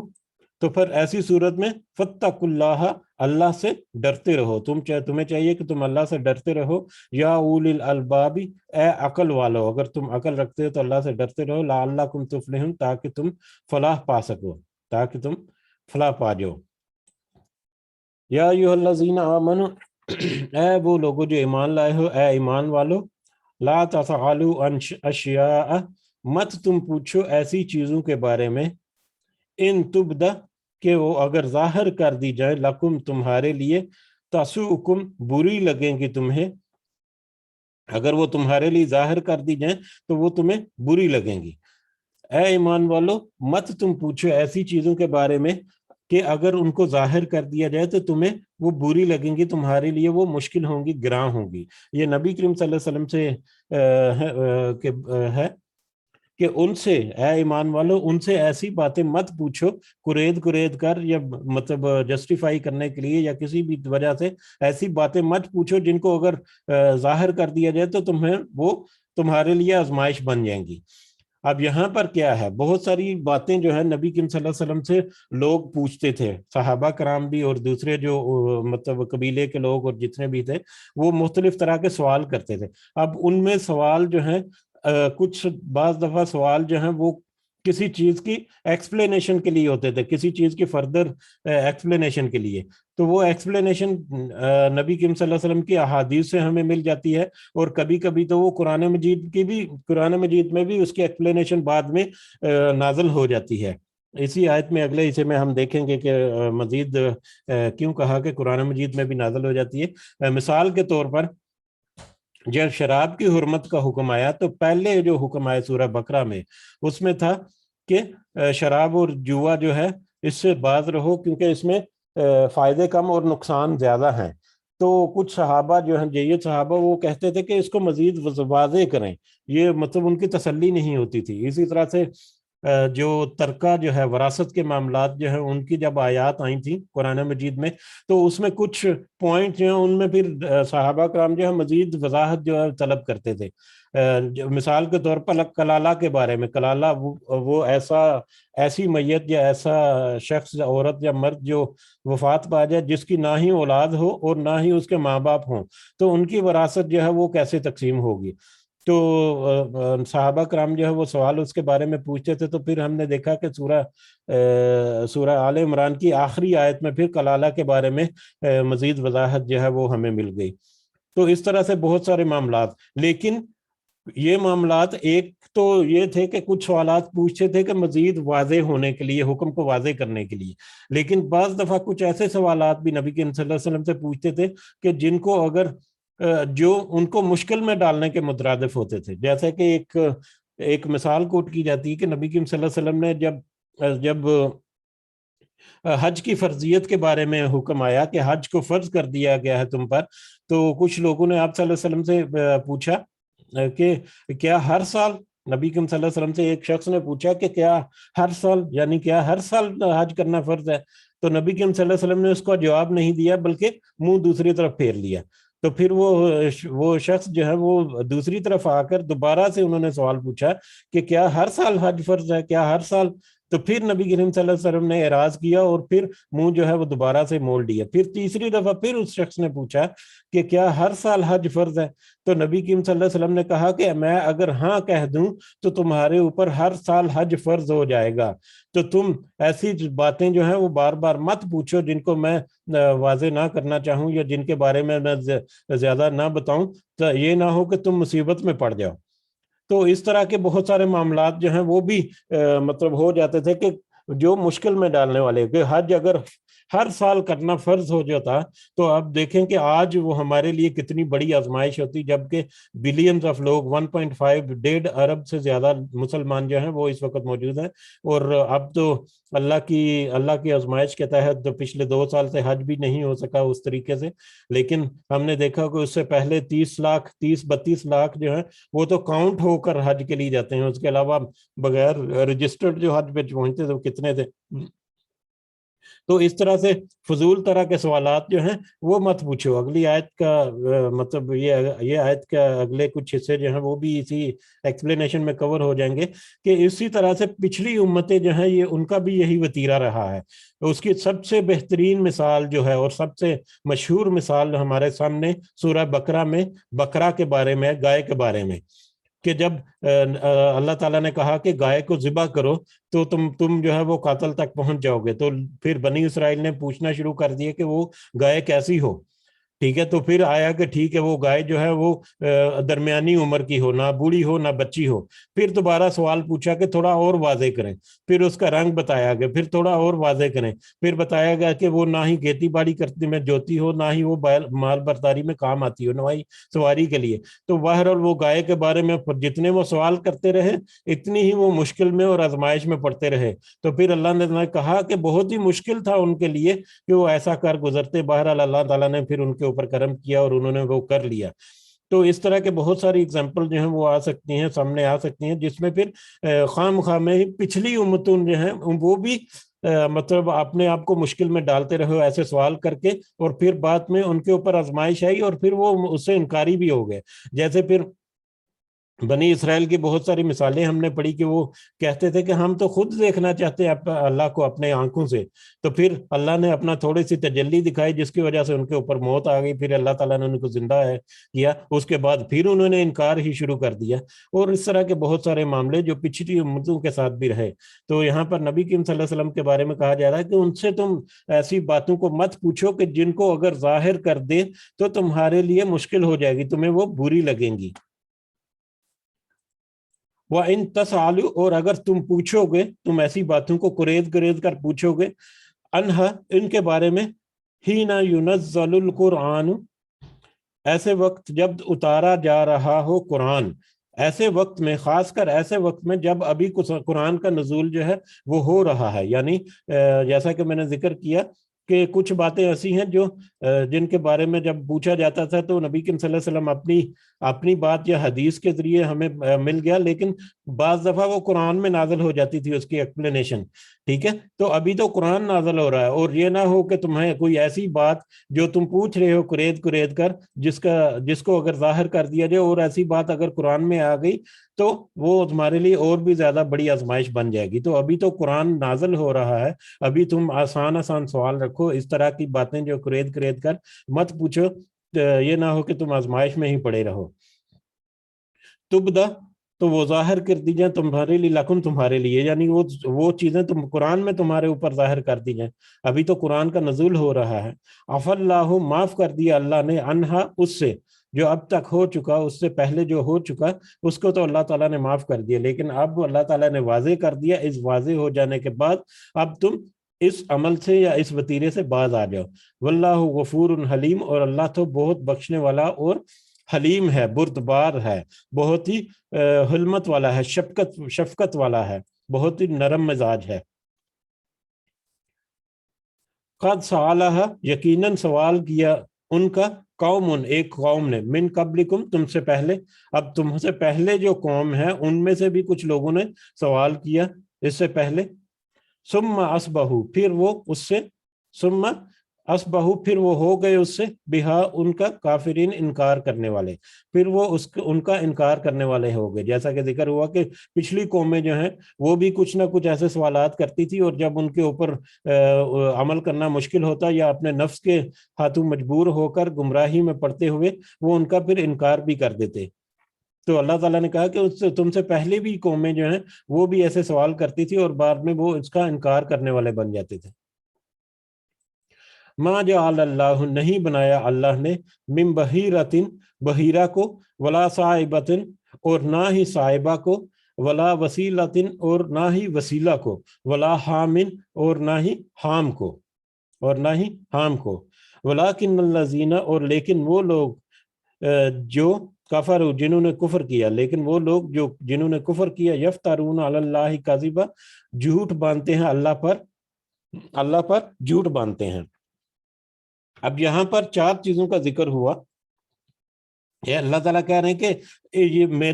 تو پھر ایسی صورت میں فاتقوا اللہ, اللہ سے ڈرتے رہو. تمہیں چاہیے کہ تم اللہ سے ڈرتے رہو. یا اولی الالباب, اے عقل والو, اگر تم عقل رکھتے ہو تو اللہ سے ڈرتے رہو. لعلکم تفلحون, تاکہ تم فلاح پا سکو, تاکہ تم فلاح پا جاؤ. یا ایھا الذین آمنوا, اے وہ لوگوں جو ایمان لائے ہو, اے ایمان والو, لا تسألوا عن اشیاء, مت تم پوچھو ایسی چیزوں کے بارے میں, ان تبدا, کہ وہ اگر ظاہر کر دی جائے, لکم تمہارے لیے, تسؤکم بری لگیں گی تمہیں, اگر وہ تمہارے لیے ظاہر کر دی جائیں تو وہ تمہیں بری لگیں گی. اے ایمان والو, مت تم پوچھو ایسی چیزوں کے بارے میں کہ اگر ان کو ظاہر کر دیا جائے تو تمہیں وہ بری لگیں گی, تمہارے لیے وہ مشکل ہوں گی, گراں ہوں گی. یہ نبی کریم صلی اللہ علیہ وسلم سے ہے کہ ان سے, اے ایمان والو, ان سے ایسی باتیں مت پوچھو کرید کر, یا مطلب جسٹیفائی کرنے کے لیے یا کسی بھی وجہ سے ایسی باتیں مت پوچھو جن کو اگر ظاہر کر دیا جائے تو وہ تمہارے لیے آزمائش بن جائیں گی. اب یہاں پر کیا ہے, بہت ساری باتیں جو ہے نبی کریم صلی اللہ علیہ وسلم سے لوگ پوچھتے تھے, صحابہ کرام بھی اور دوسرے جو مطلب قبیلے کے لوگ اور جتنے بھی تھے وہ مختلف طرح کے سوال کرتے تھے. اب ان میں سوال جو ہیں کچھ بعض دفعہ سوال جو ہیں وہ کسی چیز کی ایکسپلینیشن کے لیے ہوتے تھے, کسی چیز کی فردر ایکسپلینیشن کے لیے, تو وہ ایکسپلینیشن نبی کریم صلی اللہ علیہ وسلم کی احادیث سے ہمیں مل جاتی ہے, اور کبھی کبھی تو وہ قرآن مجید میں بھی اس کی ایکسپلینیشن بعد میں نازل ہو جاتی ہے. اسی آیت میں اگلے حصے میں ہم دیکھیں گے کہ مزید کیوں کہا کہ قرآن مجید میں بھی نازل ہو جاتی ہے. مثال کے طور پر جب شراب کی حرمت کا حکم آیا تو پہلے جو حکم آیا سورہ بقرہ میں, اس میں تھا کہ شراب اور جوا جو ہے اس سے باز رہو کیونکہ اس میں فائدے کم اور نقصان زیادہ ہیں. تو کچھ صحابہ جو ہیں, جید صحابہ, وہ کہتے تھے کہ اس کو مزید واضح کریں, یہ مطلب ان کی تسلی نہیں ہوتی تھی. اسی طرح سے جو ترکہ جو ہے وراثت کے معاملات جو ہیں ان کی جب آیات آئی تھیں قرآن مجید میں, تو اس میں کچھ پوائنٹ جو ہیں ان میں پھر صحابہ کرام جو ہے مزید وضاحت جو ہے طلب کرتے تھے. مثال کے طور پر کلالہ کے بارے میں, کلالہ وہ ایسی میت یا ایسا شخص, عورت یا مرد جو وفات پا جائے جس کی نہ ہی اولاد ہو اور نہ ہی اس کے ماں باپ ہوں, تو ان کی وراثت جو ہے وہ کیسے تقسیم ہوگی. تو صحابہ کرام جو ہے وہ سوال اس کے بارے میں پوچھتے تھے. تو پھر ہم نے دیکھا کہ سورہ آل عمران کی آخری آیت میں پھر کلالہ کے بارے میں مزید وضاحت جو ہے وہ ہمیں مل گئی. تو اس طرح سے بہت سارے معاملات, لیکن یہ معاملات ایک تو یہ تھے کہ کچھ سوالات پوچھتے تھے کہ مزید واضح ہونے کے لیے, حکم کو واضح کرنے کے لیے, لیکن بعض دفعہ کچھ ایسے سوالات بھی نبی کریم صلی اللہ علیہ وسلم سے پوچھتے تھے کہ جن کو اگر جو ان کو مشکل میں ڈالنے کے مترادف ہوتے تھے. جیسے کہ ایک مثال کوٹ کی جاتی ہے کہ نبی کریم صلی اللہ علیہ وسلم نے جب حج کی فرضیت کے بارے میں حکم آیا کہ حج کو فرض کر دیا گیا ہے تم پر, تو کچھ لوگوں نے آپ صلی اللہ علیہ وسلم سے پوچھا کہ کیا ہر سال, نبی کریم صلی اللہ علیہ وسلم سے ایک شخص نے پوچھا کہ کیا ہر سال, یعنی کیا ہر سال حج کرنا فرض ہے. تو نبی کریم صلی اللہ علیہ وسلم نے اس کو جواب نہیں دیا بلکہ منہ دوسری طرف پھیر لیا. تو پھر وہ شخص جو ہے وہ دوسری طرف آ کر دوبارہ سے انہوں نے سوال پوچھا کہ کیا ہر سال حج فرض ہے, کیا ہر سال تو پھر نبی کریم صلی اللہ علیہ وسلم نے اعراض کیا اور پھر منہ جو ہے وہ دوبارہ سے مول دیا. پھر تیسری دفعہ پھر اس شخص نے پوچھا کہ کیا ہر سال حج فرض ہے؟ تو نبی کریم صلی اللہ علیہ وسلم نے کہا کہ میں اگر ہاں کہہ دوں تو تمہارے اوپر ہر سال حج فرض ہو جائے گا. تو تم ایسی باتیں جو ہیں وہ بار بار مت پوچھو جن کو میں واضح نہ کرنا چاہوں یا جن کے بارے میں زیادہ نہ بتاؤں, تو یہ نہ ہو کہ تم مصیبت میں پڑ جاؤ. تو اس طرح کے بہت سارے معاملات جو ہیں وہ بھی مطلب ہو جاتے تھے کہ جو مشکل میں ڈالنے والے, کہ حج اگر ہر سال کرنا فرض ہو جاتا تو آپ دیکھیں کہ آج وہ ہمارے لیے کتنی بڑی آزمائش ہوتی, جبکہ بلینز آف لوگ 1.5 1.5 ارب سے زیادہ مسلمان جو ہیں وہ اس وقت موجود ہیں. اور اب تو اللہ کی آزمائش کے تحت پچھلے 2 سال سے حج بھی نہیں ہو سکا اس طریقے سے. لیکن ہم نے دیکھا کہ اس سے پہلے 30 لاکھ جو ہیں وہ تو کاؤنٹ ہو کر حج کے لیے جاتے ہیں. اس کے علاوہ بغیر رجسٹرڈ جو حج پہ پہنچتے تھے وہ کتنے تھے. تو اس طرح سے فضول طرح کے سوالات جو ہیں وہ مت پوچھو. اگلی آیت کا مطلب یہ آیت کا اگلے کچھ حصے جو ہیں وہ بھی اسی ایکسپلینیشن میں کور ہو جائیں گے کہ اسی طرح سے پچھلی امتیں جو ہیں یہ ان کا بھی یہی وتیرہ رہا ہے. اس کی سب سے بہترین مثال جو ہے اور سب سے مشہور مثال ہمارے سامنے سورہ بقرہ میں بقرہ کے بارے میں, گائے کے بارے میں, کہ جب اللہ تعالیٰ نے کہا کہ گائے کو ذبح کرو تو تم جو ہے وہ قاتل تک پہنچ جاؤ گے. تو پھر بنی اسرائیل نے پوچھنا شروع کر دیا کہ وہ گائے کیسی ہو. ٹھیک ہے, تو پھر آیا کہ ٹھیک ہے وہ گائے جو ہے وہ درمیانی عمر کی ہو, نہ بوڑھی ہو نہ بچی ہو. پھر دوبارہ سوال پوچھا کہ تھوڑا اور واضح کریں. پھر اس کا رنگ بتایا گیا, پھر تھوڑا اور واضح کریں. پھر بتایا گیا کہ وہ نہ ہی کھیتی باڑی کرنے میں جوتی ہو, نہ ہی وہ مال برداری میں کام آتی ہو, نہ ہی سواری کے لیے. تو بہرحال وہ گائے کے بارے میں جتنے وہ سوال کرتے رہے اتنی ہی وہ مشکل میں اور آزمائش میں پڑتے رہے. تو پھر اللہ نے کہا کہ بہت ہی مشکل تھا ان کے لیے کہ وہ ایسا کر گزرتے. بہرحال اللہ تعالیٰ نے پھر ان کے اوپر کرم کیا اور انہوں نے وہ کر لیا. تو اس طرح کے بہت ساری اگزامپل جو ہیں وہ آ سکتی ہیں, سامنے آ سکتی ہیں, جس میں پھر خام خواہ میں پچھلی امتوں جو ہیں وہ بھی مطلب اپنے آپ کو مشکل میں ڈالتے رہے ایسے سوال کر کے, اور پھر بعد میں ان کے اوپر آزمائش آئی اور پھر وہ اس سے انکاری بھی ہو گئے. جیسے پھر بنی اسرائیل کی بہت ساری مثالیں ہم نے پڑھی کہ وہ کہتے تھے کہ ہم تو خود دیکھنا چاہتے ہیں اللہ کو اپنے آنکھوں سے. تو پھر اللہ نے اپنا تھوڑی سی تجلی دکھائی جس کی وجہ سے ان کے اوپر موت آ گئی. پھر اللہ تعالیٰ نے ان کو زندہ کیا, اس کے بعد پھر انہوں نے انکار ہی شروع کر دیا. اور اس طرح کے بہت سارے معاملے جو پچھلی امتوں کے ساتھ بھی رہے. تو یہاں پر نبی کریم صلی اللہ علیہ وسلم کے بارے میں کہا جا رہا ہے کہ ان سے تم ایسی باتوں کو مت پوچھو کہ جن کو اگر ظاہر کر دے تو تمہارے لیے مشکل ہو جائے گی, تمہیں وہ بری لگیں گی. وَإِن تَسْأَلُوا, اور اگر تم پوچھو گے, تم ایسی باتوں کو قرید کر پوچھو گے, انہا, ان کے بارے میں, حِينَ يُنَزَّلُ الْقُرْآنُ, ایسے وقت جب اتارا جا رہا ہو قرآن, ایسے وقت میں, خاص کر ایسے وقت میں جب ابھی قرآن کا نزول جو ہے وہ ہو رہا ہے. یعنی جیسا کہ میں نے ذکر کیا کہ کچھ باتیں ایسی ہیں جو جن کے بارے میں جب پوچھا جاتا تھا تو نبی کریم صلی اللہ علیہ وسلم اپنی بات یا حدیث کے ذریعے ہمیں مل گیا, لیکن بعض دفعہ وہ قرآن میں نازل ہو جاتی تھی اس کی ایکسپلینیشن. ٹھیک ہے, تو ابھی تو قرآن نازل ہو رہا ہے, اور یہ نہ ہو کہ تمہیں کوئی ایسی بات جو تم پوچھ رہے ہو قرید کر جس کو اگر ظاہر کر دیا جائے, اور ایسی بات اگر قرآن میں آ گئی تو وہ تمہارے لیے اور بھی زیادہ بڑی آزمائش بن جائے گی. تو ابھی تو قرآن نازل ہو رہا ہے, ابھی تم آسان سوال رکھو, اس طرح کی باتیں جو قرید کر مت پوچھو, یہ نہ ہو کہ تم آزمائش میں ہی پڑے رہو. تبدا, تو وہ ظاہر کر دی جائیں تمہارے لیے, لکن تمہارے لیے, یعنی وہ چیزیں تم قرآن میں تمہارے اوپر ظاہر کر دی جائیں. ابھی تو قرآن کا نزول ہو رہا ہے. عف اللہ, معاف کر دیا اللہ نے, انہا, اس سے, جو اب تک ہو چکا, اس سے پہلے جو ہو چکا اس کو تو اللہ تعالیٰ نے معاف کر دیا, لیکن اب اللہ تعالیٰ نے واضح کر دیا. اس واضح ہو جانے کے بعد اب تم اس عمل سے یا اس وتیرے سے باز آ جاؤ. واللہ غفور حلیم, اور اللہ تو بہت بخشنے والا اور حلیم ہے, بردبار ہے, بہت ہی حلمت والا ہے, شفقت والا ہے, بہت ہی نرم مزاج ہے. قد سالہ, یقیناً سوال کیا ان کا, قوم, ایک قوم نے, من قبلکم, تم سے پہلے. اب تم سے پہلے جو قوم ہے ان میں سے بھی کچھ لوگوں نے سوال کیا اس سے پہلے. ثم اصبحوا, پھر وہ اس سے, ثم اسبہو پھر وہ ہو گئے اس سے، بہا ان کا، کافرین انکار کرنے والے، پھر وہ ان کا انکار کرنے والے ہو گئے. جیسا کہ ذکر ہوا کہ پچھلی قومیں جو ہیں وہ بھی کچھ نہ کچھ ایسے سوالات کرتی تھی، اور جب ان کے اوپر عمل کرنا مشکل ہوتا یا اپنے نفس کے ہاتھوں مجبور ہو کر گمراہی میں پڑتے ہوئے وہ ان کا پھر انکار بھی کر دیتے. تو اللہ تعالیٰ نے کہا کہ تم سے پہلے بھی قومیں جو ہیں وہ بھی ایسے سوال کرتی تھی اور بعد میں وہ اس کا انکار کرنے والے بن جاتے تھے. ما جعل اللہ، نہیں بنایا اللہ نے، من بحیرتن، بحیرہ کو، ولا صائبتن، اور نہ ہی صائبہ کو، ولا وسیلتن، اور نہ ہی وسیلہ کو، ولا حامن، اور نہ ہی حام کو، اور نہ ہی حام کو، ولیکن الذین، اور لیکن وہ لوگ جو کفر، جنہوں نے کفر کیا، لیکن وہ لوگ جو جنہوں نے کفر کیا، یفترون علی اللہ کذبا، جھوٹ باندھتے ہیں اللہ پر جھوٹ باندھتے ہیں. اب یہاں پر 4 چیزوں کا ذکر ہوا. یہ اللہ تعالیٰ کہہ رہے ہیں کہ یہ میں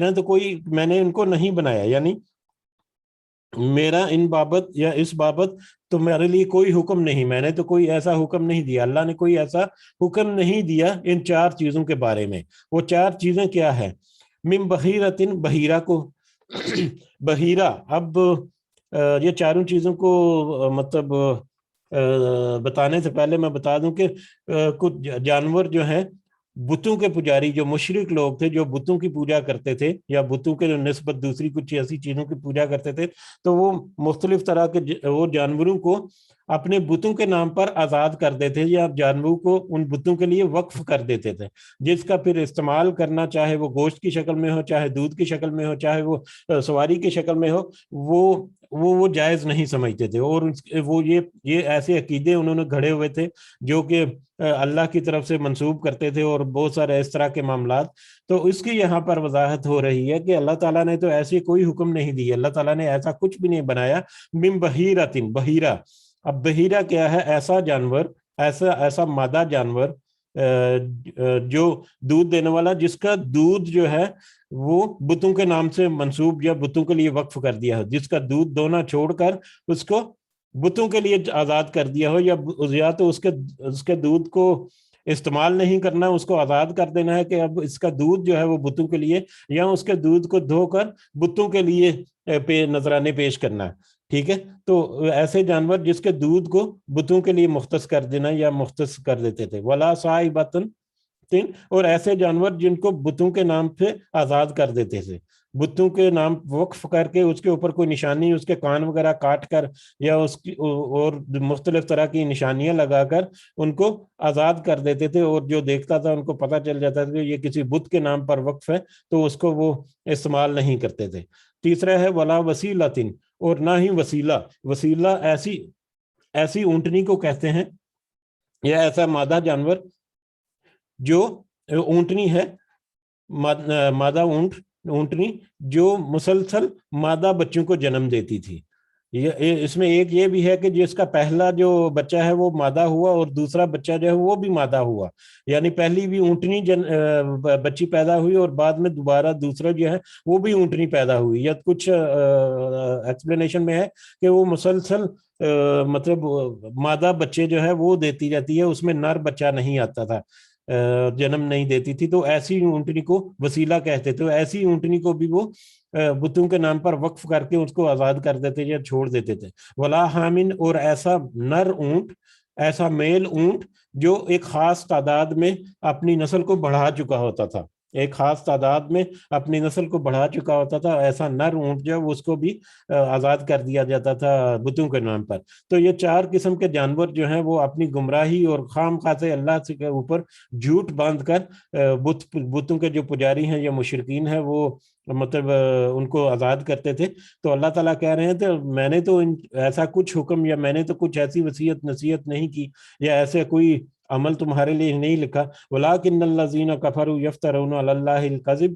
نے ان کو نہیں بنایا، یعنی میرا ان بابت یا اس بابت تمہارے لیے کوئی حکم نہیں، میں نے تو کوئی ایسا حکم نہیں دیا، اللہ نے کوئی ایسا حکم نہیں دیا ان 4 چیزوں کے بارے میں. وہ 4 چیزیں کیا ہے؟ من بحیرتن، بحیرہ کو. بحیرہ، اب یہ چاروں چیزوں کو مطلب بتانے سے پہلے میں بتا دوں کہ کچھ جانور جو ہیں، بتوں کے پجاری، جو مشرک لوگ تھے جو بتوں کی پوجا کرتے تھے یا بتوں کے جو نسبت دوسری کچھ ایسی چیزوں کی پوجا کرتے تھے، تو وہ مختلف طرح کے وہ جانوروں کو اپنے بتوں کے نام پر آزاد کر دیتے یا جانوروں کو ان بتوں کے لیے وقف کر دیتے تھے، جس کا پھر استعمال کرنا چاہے وہ گوشت کی شکل میں ہو، چاہے دودھ کی شکل میں ہو، چاہے وہ سواری کی شکل میں ہو، وہ جائز نہیں سمجھتے تھے. اور وہ یہ ایسے عقیدے انہوں نے گھڑے ہوئے تھے جو کہ اللہ کی طرف سے منسوب کرتے تھے، اور بہت سارے اس طرح کے معاملات. تو اس کی یہاں پر وضاحت ہو رہی ہے کہ اللہ تعالیٰ نے تو ایسے کوئی حکم نہیں دی، اللہ تعالیٰ نے ایسا کچھ بھی نہیں بنایا. من بحیرتن، بحیرہ. اب بحیرہ کیا ہے؟ ایسا جانور، ایسا مادہ جانور جو دودھ دینے والا، جس کا دودھ جو ہے وہ بتوں کے نام سے منسوب یا بتوں کے لیے وقف کر دیا ہو، جس کا دودھ دونا چھوڑ کر اس کو بتوں کے لیے آزاد کر دیا ہو، یا تو اس کے دودھ کو استعمال نہیں کرنا، اس کو آزاد کر دینا ہے کہ اب اس کا دودھ جو ہے وہ بتوں کے لیے، یا اس کے دودھ کو دھو کر بتوں کے لیے نذرانے پیش کرنا ہے. ٹھیک ہے، تو ایسے جانور جس کے دودھ کو بتوں کے لیے مختص کر دینا یا مختص کر دیتے تھے. ولا صائبتن، اور ایسے جانور جن کو بتوں کے نام پہ آزاد کر دیتے تھے، بتوں کے نام وقف کر کے اس کے اوپر کوئی نشانی، اس کے کان وغیرہ کاٹ کر یا اس کی اور مختلف طرح کی نشانیاں لگا کر ان کو آزاد کر دیتے تھے، اور جو دیکھتا تھا ان کو پتہ چل جاتا تھا کہ یہ کسی بت کے نام پر وقف ہے، تو اس کو وہ استعمال نہیں کرتے تھے. تیسرا ہے ولا وسیلتن، اور نہ ہی وسیلہ. وسیلہ ایسی اونٹنی کو کہتے ہیں، یا ایسا مادہ جانور جو اونٹنی ہے، مادہ اونٹنی جو مسلسل مادہ بچوں کو جنم دیتی تھی. اس میں ایک یہ بھی ہے کہ جس کا پہلا جو بچہ ہے وہ مادہ ہوا، اور دوسرا بچہ جو ہے وہ بھی مادہ ہوا، یعنی پہلی بھی اونٹنی بچی پیدا ہوئی، اور بعد میں دوبارہ دوسرا جو ہے وہ بھی اونٹنی پیدا ہوئی. یا کچھ ایکسپلینیشن میں ہے کہ وہ مسلسل مطلب مادہ بچے جو ہے وہ دیتی جاتی ہے، اس میں نر بچہ نہیں آتا تھا، جنم نہیں دیتی تھی. تو ایسی اونٹنی کو وسیلہ کہتے تھے. ایسی اونٹنی کو بھی وہ بتوں کے نام پر وقف کر کے اس کو آزاد کر دیتے یا چھوڑ دیتے تھے. ولا حامن، اور ایسا نر اونٹ، ایسا میل اونٹ جو ایک خاص تعداد میں اپنی نسل کو بڑھا چکا ہوتا تھا، ایک خاص تعداد میں اپنی نسل کو بڑھا چکا ہوتا تھا، ایسا نر اونٹ جو اس کو بھی آزاد کر دیا جاتا تھا بتوں کے نام پر. تو یہ 4 قسم کے جانور جو ہیں وہ اپنی گمراہی اور خام خواہ سے اللہ کے اوپر جھوٹ باندھ کر بتوں کے جو پجاری ہیں یا مشرکین ہیں وہ مطلب ان کو آزاد کرتے تھے. تو اللہ تعالیٰ کہہ رہے ہیں تو میں نے تو ایسا کچھ حکم یا میں نے تو کچھ ایسی وصیت نصیحت نہیں کی یا ایسے کوئی عمل تمہارے لیے نہیں لکھا. وَلَٰكِنَّ الَّذِينَ كَفَرُوا يَفْتَرُونَ عَلَى اللَّهِ الْكَذِبَ.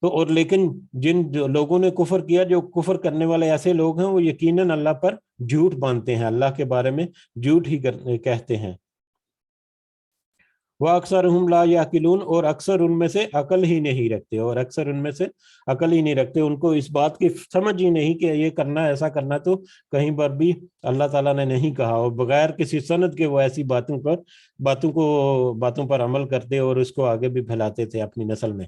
تو اور لیکن جن لوگوں نے کفر کیا، جو کفر کرنے والے ایسے لوگ ہیں، وہ یقیناً اللہ پر جھوٹ باندھتے ہیں، اللہ کے بارے میں جھوٹ ہی کہتے ہیں. وَأَكْثَرُهُمْ لَا يَعْقِلُونَ، اور اکثر ان میں سے عقل ہی نہیں رکھتے، اور اکثر ان میں سے عقل ہی نہیں رکھتے، ان کو اس بات کی سمجھ ہی نہیں کہ یہ کرنا ایسا کرنا تو کہیں پر بھی اللہ تعالیٰ نے نہیں کہا، اور بغیر کسی سند کے وہ ایسی باتوں پر عمل کرتے اور اس کو آگے بھی پھیلاتے تھے اپنی نسل میں۔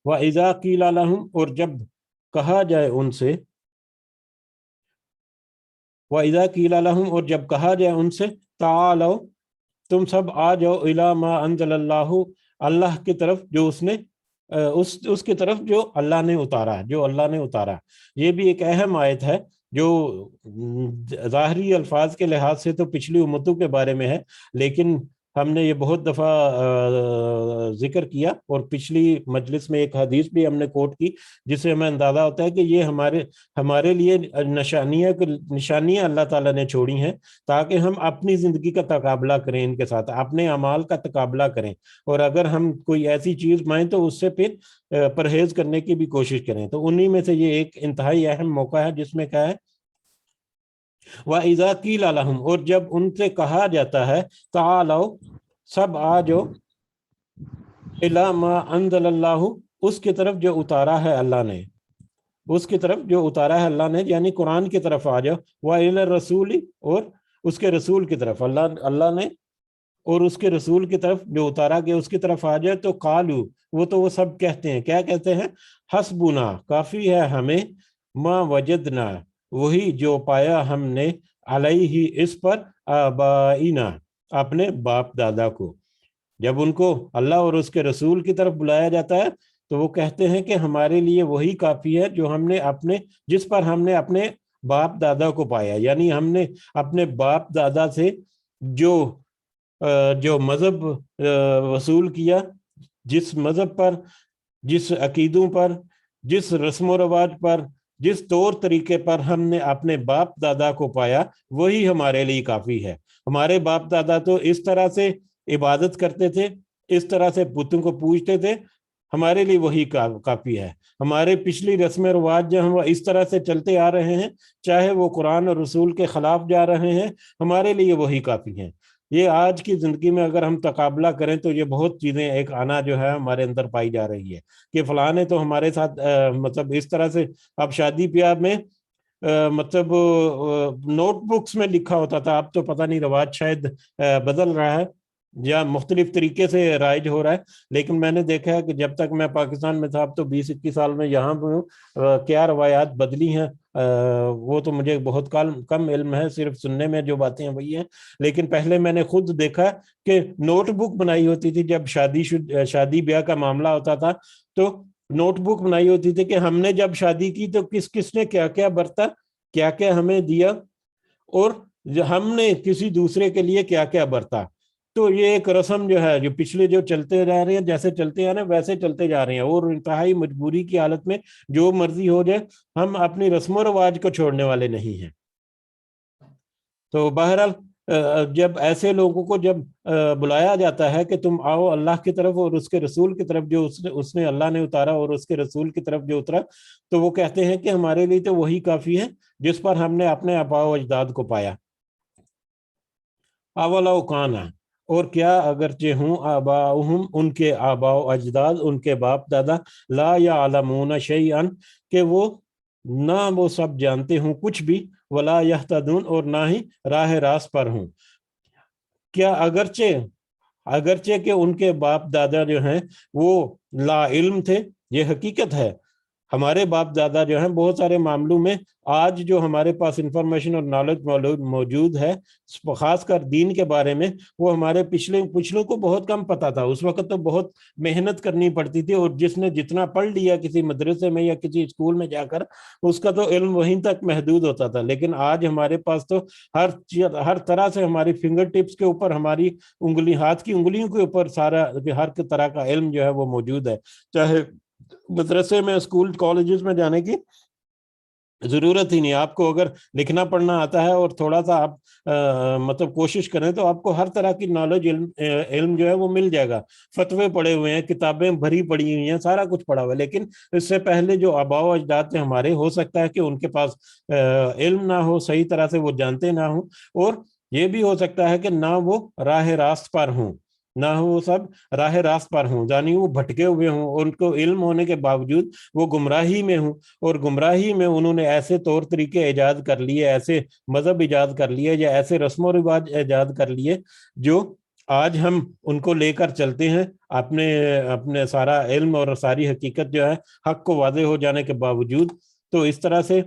وَإِذَا قِيلَ لَهُمْ، اور جب کہا جائے ان سے، وَإِذَا قِيلَ لَهُمْ، اور جب کہا جائے ان سے، تَعَالَوْا، تم سب آ جاؤ، اِلَىٰ مَا أَنزَلَ اللَّهُ، اللہ کی طرف جو اس نے اس کی طرف جو اللہ نے اتارا، یہ بھی ایک اہم آیت ہے جو ظاہری الفاظ کے لحاظ سے تو پچھلی امتوں کے بارے میں ہے، لیکن ہم نے یہ بہت دفعہ ذکر کیا، اور پچھلی مجلس میں ایک حدیث بھی ہم نے کوٹ کی جس سے ہمیں اندازہ ہوتا ہے کہ یہ ہمارے لیے نشانیاں اللہ تعالیٰ نے چھوڑی ہیں تاکہ ہم اپنی زندگی کا تقابلہ کریں ان کے ساتھ، اپنے اعمال کا تقابلہ کریں، اور اگر ہم کوئی ایسی چیز پائیں تو اس سے پھر پرہیز کرنے کی بھی کوشش کریں۔ تو انہی میں سے یہ ایک انتہائی اہم موقع ہے جس میں کیا ہے، وَإِذَا قِيلَ لَهُمْ، اور جب ان سے کہا جاتا ہے، تَعَالَوْا، سب آ جاؤ، إِلَىٰ مَا أَنزَلَ اللَّهُ، اس کی طرف جو اتارا ہے اللہ نے، یعنی قرآن کی طرف آ جاؤ، وَإِلَى الرَّسُولِ، اور اس کے رسول کی طرف، اللہ نے اور اس کے رسول کی طرف جو اتارا گیا اس کی طرف آ جائے تو قالو، وہ سب کہتے ہیں، کیا کہتے ہیں، حسبنا، کافی ہے ہمیں، ما وجدنا، وہی جو پایا ہم نے، علیہ، اس پر، آبائنا، اپنے باپ دادا کو۔ جب ان کو اللہ اور اس کے رسول کی طرف بلایا جاتا ہے تو وہ کہتے ہیں کہ ہمارے لیے وہی کافی ہے جو جس پر ہم نے اپنے باپ دادا کو پایا، یعنی ہم نے اپنے باپ دادا سے جو مذہب وصول کیا، جس مذہب پر، جس عقیدوں پر، جس رسم و رواج پر، جس طور طریقے پر ہم نے اپنے باپ دادا کو پایا، وہی ہمارے لیے کافی ہے۔ ہمارے باپ دادا تو اس طرح سے عبادت کرتے تھے، اس طرح سے بتوں کو پوجتے تھے، ہمارے لیے وہی کافی ہے۔ ہمارے پچھلی رسم و رواج جو ہم اس طرح سے چلتے آ رہے ہیں، چاہے وہ قرآن اور رسول کے خلاف جا رہے ہیں، ہمارے لیے وہی کافی ہیں۔ یہ آج کی زندگی میں اگر ہم تقابلہ کریں تو یہ بہت چیزیں ایک آنا جو ہے ہمارے اندر پائی جا رہی ہے کہ فلاں نے تو ہمارے ساتھ مطلب اس طرح سے، اب شادی بیاہ میں مطلب نوٹ بکس میں لکھا ہوتا تھا، اب تو پتہ نہیں رواج شاید بدل رہا ہے یا مختلف طریقے سے رائج ہو رہا ہے، لیکن میں نے دیکھا ہے کہ جب تک میں پاکستان میں تھا، اب تو 20-21 سال میں یہاں پہ کیا روایات بدلی ہیں وہ تو مجھے بہت کم علم ہے، صرف سننے میں جو باتیں ہیں وہی ہیں، لیکن پہلے میں نے خود دیکھا کہ نوٹ بک بنائی ہوتی تھی جب شادی بیاہ کا معاملہ ہوتا تھا، تو نوٹ بک بنائی ہوتی تھی کہ ہم نے جب شادی کی تو کس نے کیا کیا برتا، کیا کیا ہمیں دیا، اور ہم نے کسی دوسرے کے لیے کیا کیا برتا۔ تو یہ ایک رسم جو ہے جو پچھلے جو چلتے جا رہے ہیں، جیسے چلتے آ رہے ہیں ویسے چلتے جا رہے ہیں، اور انتہائی مجبوری کی حالت میں جو مرضی ہو جائے، ہم اپنی رسم و رواج کو چھوڑنے والے نہیں ہیں۔ تو بہرحال جب ایسے لوگوں کو جب بلایا جاتا ہے کہ تم آؤ اللہ کی طرف اور اس کے رسول کی طرف جو اس نے اللہ نے اتارا اور اس کے رسول کی طرف جو اترا، تو وہ کہتے ہیں کہ ہمارے لیے تو وہی کافی ہے جس پر ہم نے اپنے آباء و اجداد کو پایا۔ اولو کانا، اور کیا اگرچہ ہوں، آباؤہم، ان کے آباء و اجداد، ان کے باپ دادا، لا یعلمون شیئا، کہ وہ سب جانتے ہوں کچھ بھی، ولا یہتدون، اور نہ ہی راہ راست پر ہوں۔ کیا اگرچہ کہ ان کے باپ دادا جو ہیں وہ لا علم تھے، یہ حقیقت ہے۔ ہمارے باپ دادا جو ہیں بہت سارے معاملوں میں آج جو ہمارے پاس انفارمیشن اور نالج موجود ہے، خاص کر دین کے بارے میں، وہ ہمارے پچھلوں کو بہت کم پتا تھا۔ اس وقت تو بہت محنت کرنی پڑتی تھی، اور جس نے جتنا پڑھ لیا کسی مدرسے میں یا کسی اسکول میں جا کر، اس کا تو علم وہیں تک محدود ہوتا تھا، لیکن آج ہمارے پاس تو ہر طرح سے ہماری فنگر ٹپس کے اوپر، ہماری ہاتھ کی انگلیوں کے اوپر سارا ہر طرح کا علم جو ہے وہ موجود ہے۔ چاہے مدرسے میں، اسکول، کالجز میں جانے کی ضرورت ہی نہیں، آپ کو اگر لکھنا پڑھنا آتا ہے اور تھوڑا سا آپ مطلب کوشش کریں تو آپ کو ہر طرح کی نالج، علم جو ہے وہ مل جائے گا۔ فتوے پڑے ہوئے ہیں، کتابیں بھری پڑی ہوئی ہیں، سارا کچھ پڑا ہوا ہے، لیکن اس سے پہلے جو آباء و اجداد تھے ہمارے، ہو سکتا ہے کہ ان کے پاس علم نہ ہو، صحیح طرح سے وہ جانتے نہ ہوں، اور یہ بھی ہو سکتا ہے کہ نہ وہ راہ راست پر ہوں، نہ وہ سب راہ راست پر ہوں، یعنی وہ بھٹکے ہوئے ہوں، اور ان کو علم ہونے کے باوجود وہ گمراہی میں ہوں، اور گمراہی میں انہوں نے ایسے طور طریقے ایجاد کر لیے، ایسے مذہب ایجاد کر لیے، یا ایسے رسم و رواج ایجاد کر لیے جو آج ہم ان کو لے کر چلتے ہیں، اپنے اپنے سارا علم اور ساری حقیقت جو ہے حق کو واضح ہو جانے کے باوجود۔ تو اس طرح سے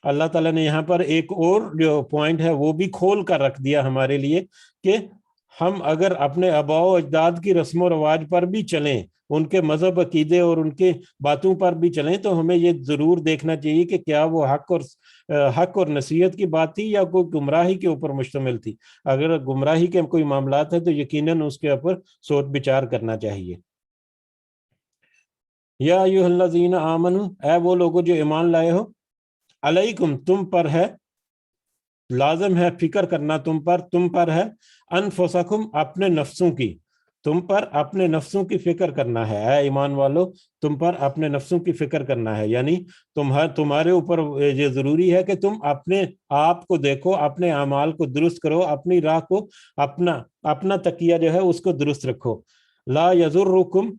اللہ تعالیٰ نے یہاں پر ایک اور جو پوائنٹ ہے وہ بھی کھول کر رکھ دیا ہمارے لیے، کہ ہم اگر اپنے آباء و اجداد کی رسم و رواج پر بھی چلیں، ان کے مذہب عقیدے اور ان کے باتوں پر بھی چلیں، تو ہمیں یہ ضرور دیکھنا چاہیے کہ کیا وہ حق اور نصیحت کی بات تھی یا کوئی گمراہی کے اوپر مشتمل تھی۔ اگر گمراہی کے کوئی معاملات ہیں تو یقیناً اس کے اوپر سوچ بچار کرنا چاہیے۔ یا ایھا الذین آمنوا، اے وہ لوگوں جو ایمان لائے ہو، علیکم تم پر ہے، لازم ہے فکر کرنا تم پر ہے، انفسکم اپنے نفسوں کی، تم پر اپنے نفسوں کی فکر کرنا ہے، اے ایمان والو تم پر اپنے نفسوں کی فکر کرنا ہے، یعنی تمہارے اوپر یہ ضروری ہے کہ تم اپنے آپ کو دیکھو، اپنے اعمال کو درست کرو، اپنی راہ کو، اپنا تقیہ جو ہے اس کو درست رکھو۔ لا یضرکم،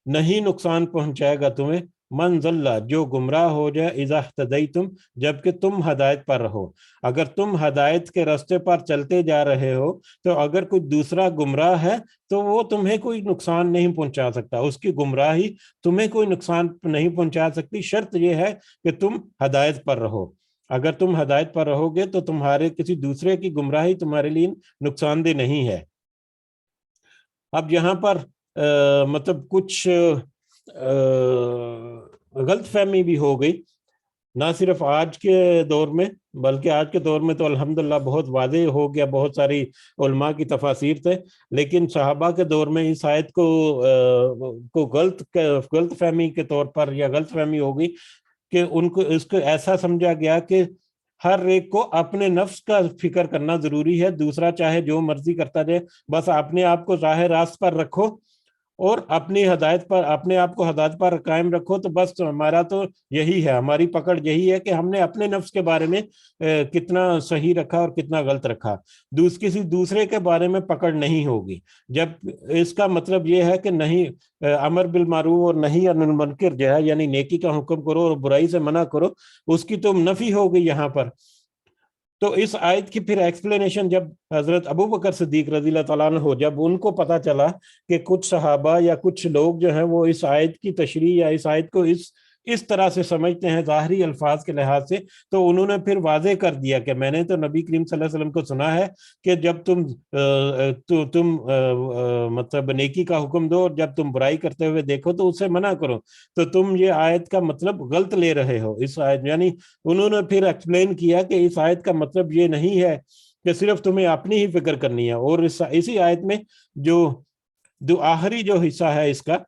نہیں نقصان پہنچائے گا تمہیں، من ضل، جو گمراہ ہو جائے، اذا اہتدیتم، جبکہ تم ہدایت پر رہو۔ اگر تم ہدایت کے راستے پر چلتے جا رہے ہو تو اگر کوئی دوسرا گمراہ ہے تو وہ تمہیں کوئی نقصان نہیں پہنچا سکتا، اس کی گمراہی تمہیں کوئی نقصان نہیں پہنچا سکتی، شرط یہ ہے کہ تم ہدایت پر رہو۔ اگر تم ہدایت پر رہو گے تو تمہارے کسی دوسرے کی گمراہی تمہارے لیے نقصان دہ نہیں ہے۔ اب یہاں پر مطلب کچھ غلط فہمی بھی ہو گئی، نہ صرف آج کے دور میں بلکہ آج کے دور میں تو الحمدللہ بہت واضح ہو گیا، بہت ساری علماء کی تفاسیر تھے، لیکن صحابہ کے دور میں اس آیت کو غلط فہمی کے طور پر یا غلط فہمی ہو گئی کہ ان کو اس کو ایسا سمجھا گیا کہ ہر ایک کو اپنے نفس کا فکر کرنا ضروری ہے، دوسرا چاہے جو مرضی کرتا جائے، بس اپنے آپ کو راہ راست پر رکھو اور اپنی ہدایت پر، اپنے آپ کو ہدایت پر قائم رکھو، تو بس ہمارا تو یہی ہے، ہماری پکڑ یہی ہے کہ ہم نے اپنے نفس کے بارے میں کتنا صحیح رکھا اور کتنا غلط رکھا، کسی دوسرے کے بارے میں پکڑ نہیں ہوگی۔ جب اس کا مطلب یہ ہے کہ نہیں امر بالمعروف اور نہیں عن المنکر جو ہے، یعنی نیکی کا حکم کرو اور برائی سے منع کرو، اس کی تو نفی ہو گئی یہاں پر۔ تو اس آیت کی پھر ایکسپلینیشن جب حضرت ابو بکر صدیق رضی اللہ تعالیٰ عنہ، جب ان کو پتا چلا کہ کچھ صحابہ یا کچھ لوگ جو ہیں وہ اس آیت کی تشریح یا اس آیت کو اس طرح سے سمجھتے ہیں ظاہری الفاظ کے لحاظ سے، تو انہوں نے پھر واضح کر دیا کہ میں نے تو نبی کریم صلی اللہ علیہ وسلم کو سنا ہے کہ جب تم مطلب نیکی کا حکم دو اور جب تم برائی کرتے ہوئے دیکھو تو اس سے منع کرو، تو تم یہ آیت کا مطلب غلط لے رہے ہو۔ اس آیت یعنی انہوں نے پھر ایکسپلین کیا کہ اس آیت کا مطلب یہ نہیں ہے کہ صرف تمہیں اپنی ہی فکر کرنی ہے، اور اسی آیت میں جو آخری جو حصہ ہے اس کا،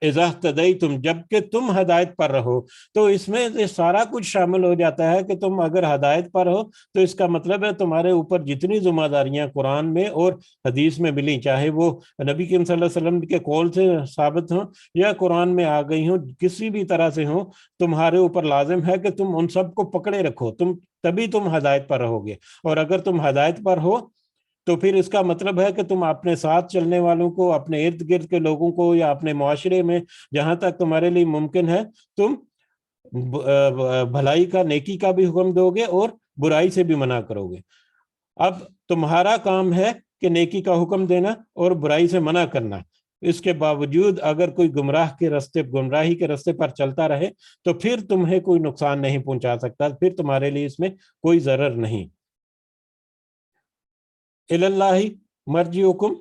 اذا اہتدیتم، جبکہ تم ہدایت پر رہو، تو اس میں سارا کچھ شامل ہو جاتا ہے کہ تم اگر ہدایت پر ہو تو اس کا مطلب ہے تمہارے اوپر جتنی ذمہ داریاں قرآن میں اور حدیث میں ملی، چاہے وہ نبی کریم صلی اللہ علیہ وسلم کے قول سے ثابت ہوں یا قرآن میں آ گئی ہوں، کسی بھی طرح سے ہوں، تمہارے اوپر لازم ہے کہ تم ان سب کو پکڑے رکھو، تبھی تم ہدایت پر رہو گے۔ اور اگر تم ہدایت پر ہو تو پھر اس کا مطلب ہے کہ تم اپنے ساتھ چلنے والوں کو، اپنے ارد گرد کے لوگوں کو یا اپنے معاشرے میں جہاں تک تمہارے لیے ممکن ہے تم بھلائی کا، نیکی کا بھی حکم دو گے اور برائی سے بھی منع کرو گے۔ اب تمہارا کام ہے کہ نیکی کا حکم دینا اور برائی سے منع کرنا، اس کے باوجود اگر کوئی گمراہی کے راستے پر چلتا رہے تو پھر تمہیں کوئی نقصان نہیں پہنچا سکتا، پھر تمہارے لیے اس میں کوئی ضرر نہیں۔ اللہ مرجعکم،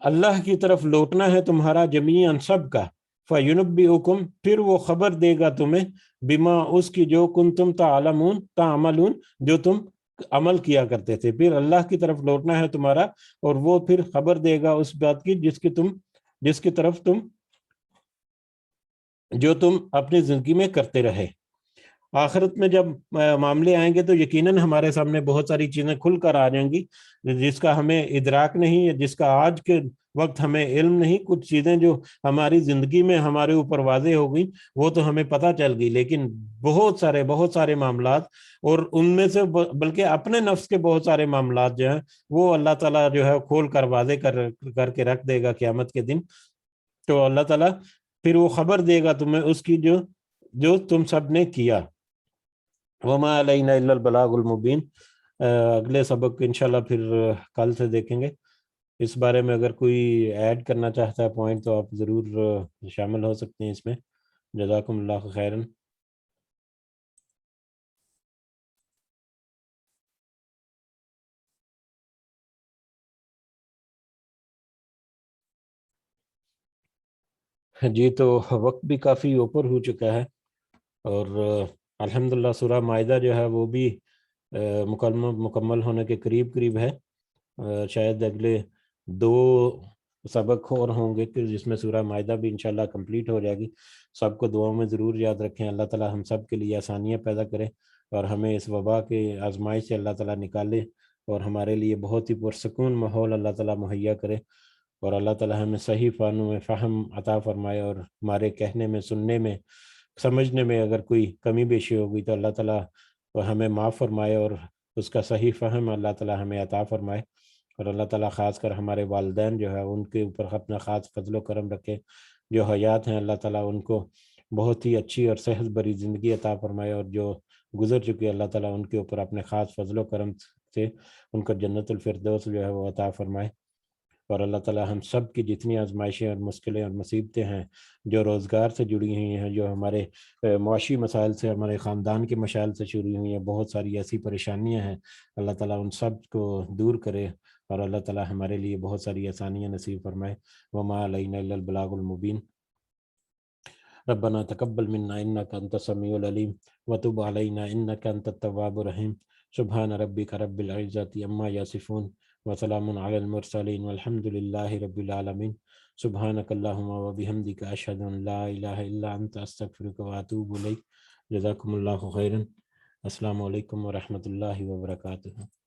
اللہ کی طرف لوٹنا ہے تمہارا، جمیعاً سب کا، فینبئکم، پھر وہ خبر دے گا تمہیں، بما اس کی جو کنتم تعملون، جو تم عمل کیا کرتے تھے، پھر اللہ کی طرف لوٹنا ہے تمہارا اور وہ پھر خبر دے گا اس بات کی جس کی طرف جو تم اپنی زندگی میں کرتے رہے۔ آخرت میں جب معاملے آئیں گے تو یقیناً ہمارے سامنے بہت ساری چیزیں کھل کر آ جائیں گی جس کا ہمیں ادراک نہیں ہے، جس کا آج کے وقت ہمیں علم نہیں، کچھ چیزیں جو ہماری زندگی میں ہمارے اوپر واضح ہو گئی وہ تو ہمیں پتہ چل گئی، لیکن بہت سارے معاملات، اور ان میں سے بلکہ اپنے نفس کے بہت سارے معاملات جو ہیں وہ اللہ تعالیٰ جو ہے کھول کر واضح کر کے رکھ دے گا قیامت کے دن. تو اللہ تعالیٰ پھر وہ خبر دے گا تمہیں اس کی جو تم سب نے کیا. وما علینا الا البلاغ المبین. اگلے سبق انشاءاللہ پھر کل سے دیکھیں گے. اس بارے میں اگر کوئی ایڈ کرنا چاہتا ہے پوائنٹ تو آپ ضرور شامل ہو سکتے ہیں اس میں. جزاکم اللہ خیرن. جی تو وقت بھی کافی اوپر ہو چکا ہے، اور الحمدللہ سورہ مائدہ جو ہے وہ بھی مکمل ہونے کے قریب ہے. شاید اگلے 2 سبق اور ہوں گے کہ جس میں سورہ مائدہ بھی انشاءاللہ کمپلیٹ ہو جائے گی. سب کو دعاؤں میں ضرور یاد رکھیں. اللہ تعالیٰ ہم سب کے لیے آسانیاں پیدا کرے اور ہمیں اس وبا کے آزمائش سے اللہ تعالیٰ نکالے، اور ہمارے لیے بہت ہی پرسکون ماحول اللہ تعالیٰ مہیا کرے. اور اللہ تعالیٰ ہمیں صحیح فہم میں فہم عطا فرمائے، اور ہمارے کہنے میں، سننے میں، سمجھنے میں اگر کوئی کمی بیشی ہو گئی تو اللہ تعالیٰ ہمیں معاف فرمائے، اور اس کا صحیح فہم اللہ تعالیٰ ہمیں عطا فرمائے. اور اللہ تعالیٰ خاص کر ہمارے والدین جو ہے ان کے اوپر اپنا خاص فضل و کرم رکھے. جو حیات ہیں اللہ تعالیٰ ان کو بہت ہی اچھی اور صحت بری زندگی عطا فرمائے، اور جو گزر چکے اللہ تعالیٰ ان کے اوپر اپنے خاص فضل و کرم سے ان کا جنت الفردوس جو ہے وہ عطا فرمائے. اور اللہ تعالیٰ ہم سب کی جتنی آزمائشیں اور مشکلیں اور مصیبتیں ہیں جو روزگار سے جڑی ہوئی ہیں، جو ہمارے معاشی مسائل سے، ہمارے خاندان کے مسائل سے جڑی ہوئی ہیں، بہت ساری ایسی پریشانیاں ہیں، اللہ تعالیٰ ان سب کو دور کرے، اور اللہ تعالیٰ ہمارے لیے بہت ساری آسانیاں نصیب فرمائے. وما علینا الا البلاغ المبین. ربنا تقبل منا انك انت السميع العليم وتب علينا انك انت التواب الرحيم. سبحان ربك رب العزة عما يصفون وسلام على المرسلين والحمد لله رب العالمين. سبحانك اللهم وبحمدك أشهد أن لا إله إلا أنت أستغفرك وأتوب إليك. جزاكم الله خيرا. السلام علیکم ورحمۃ اللہ وبرکاتہ.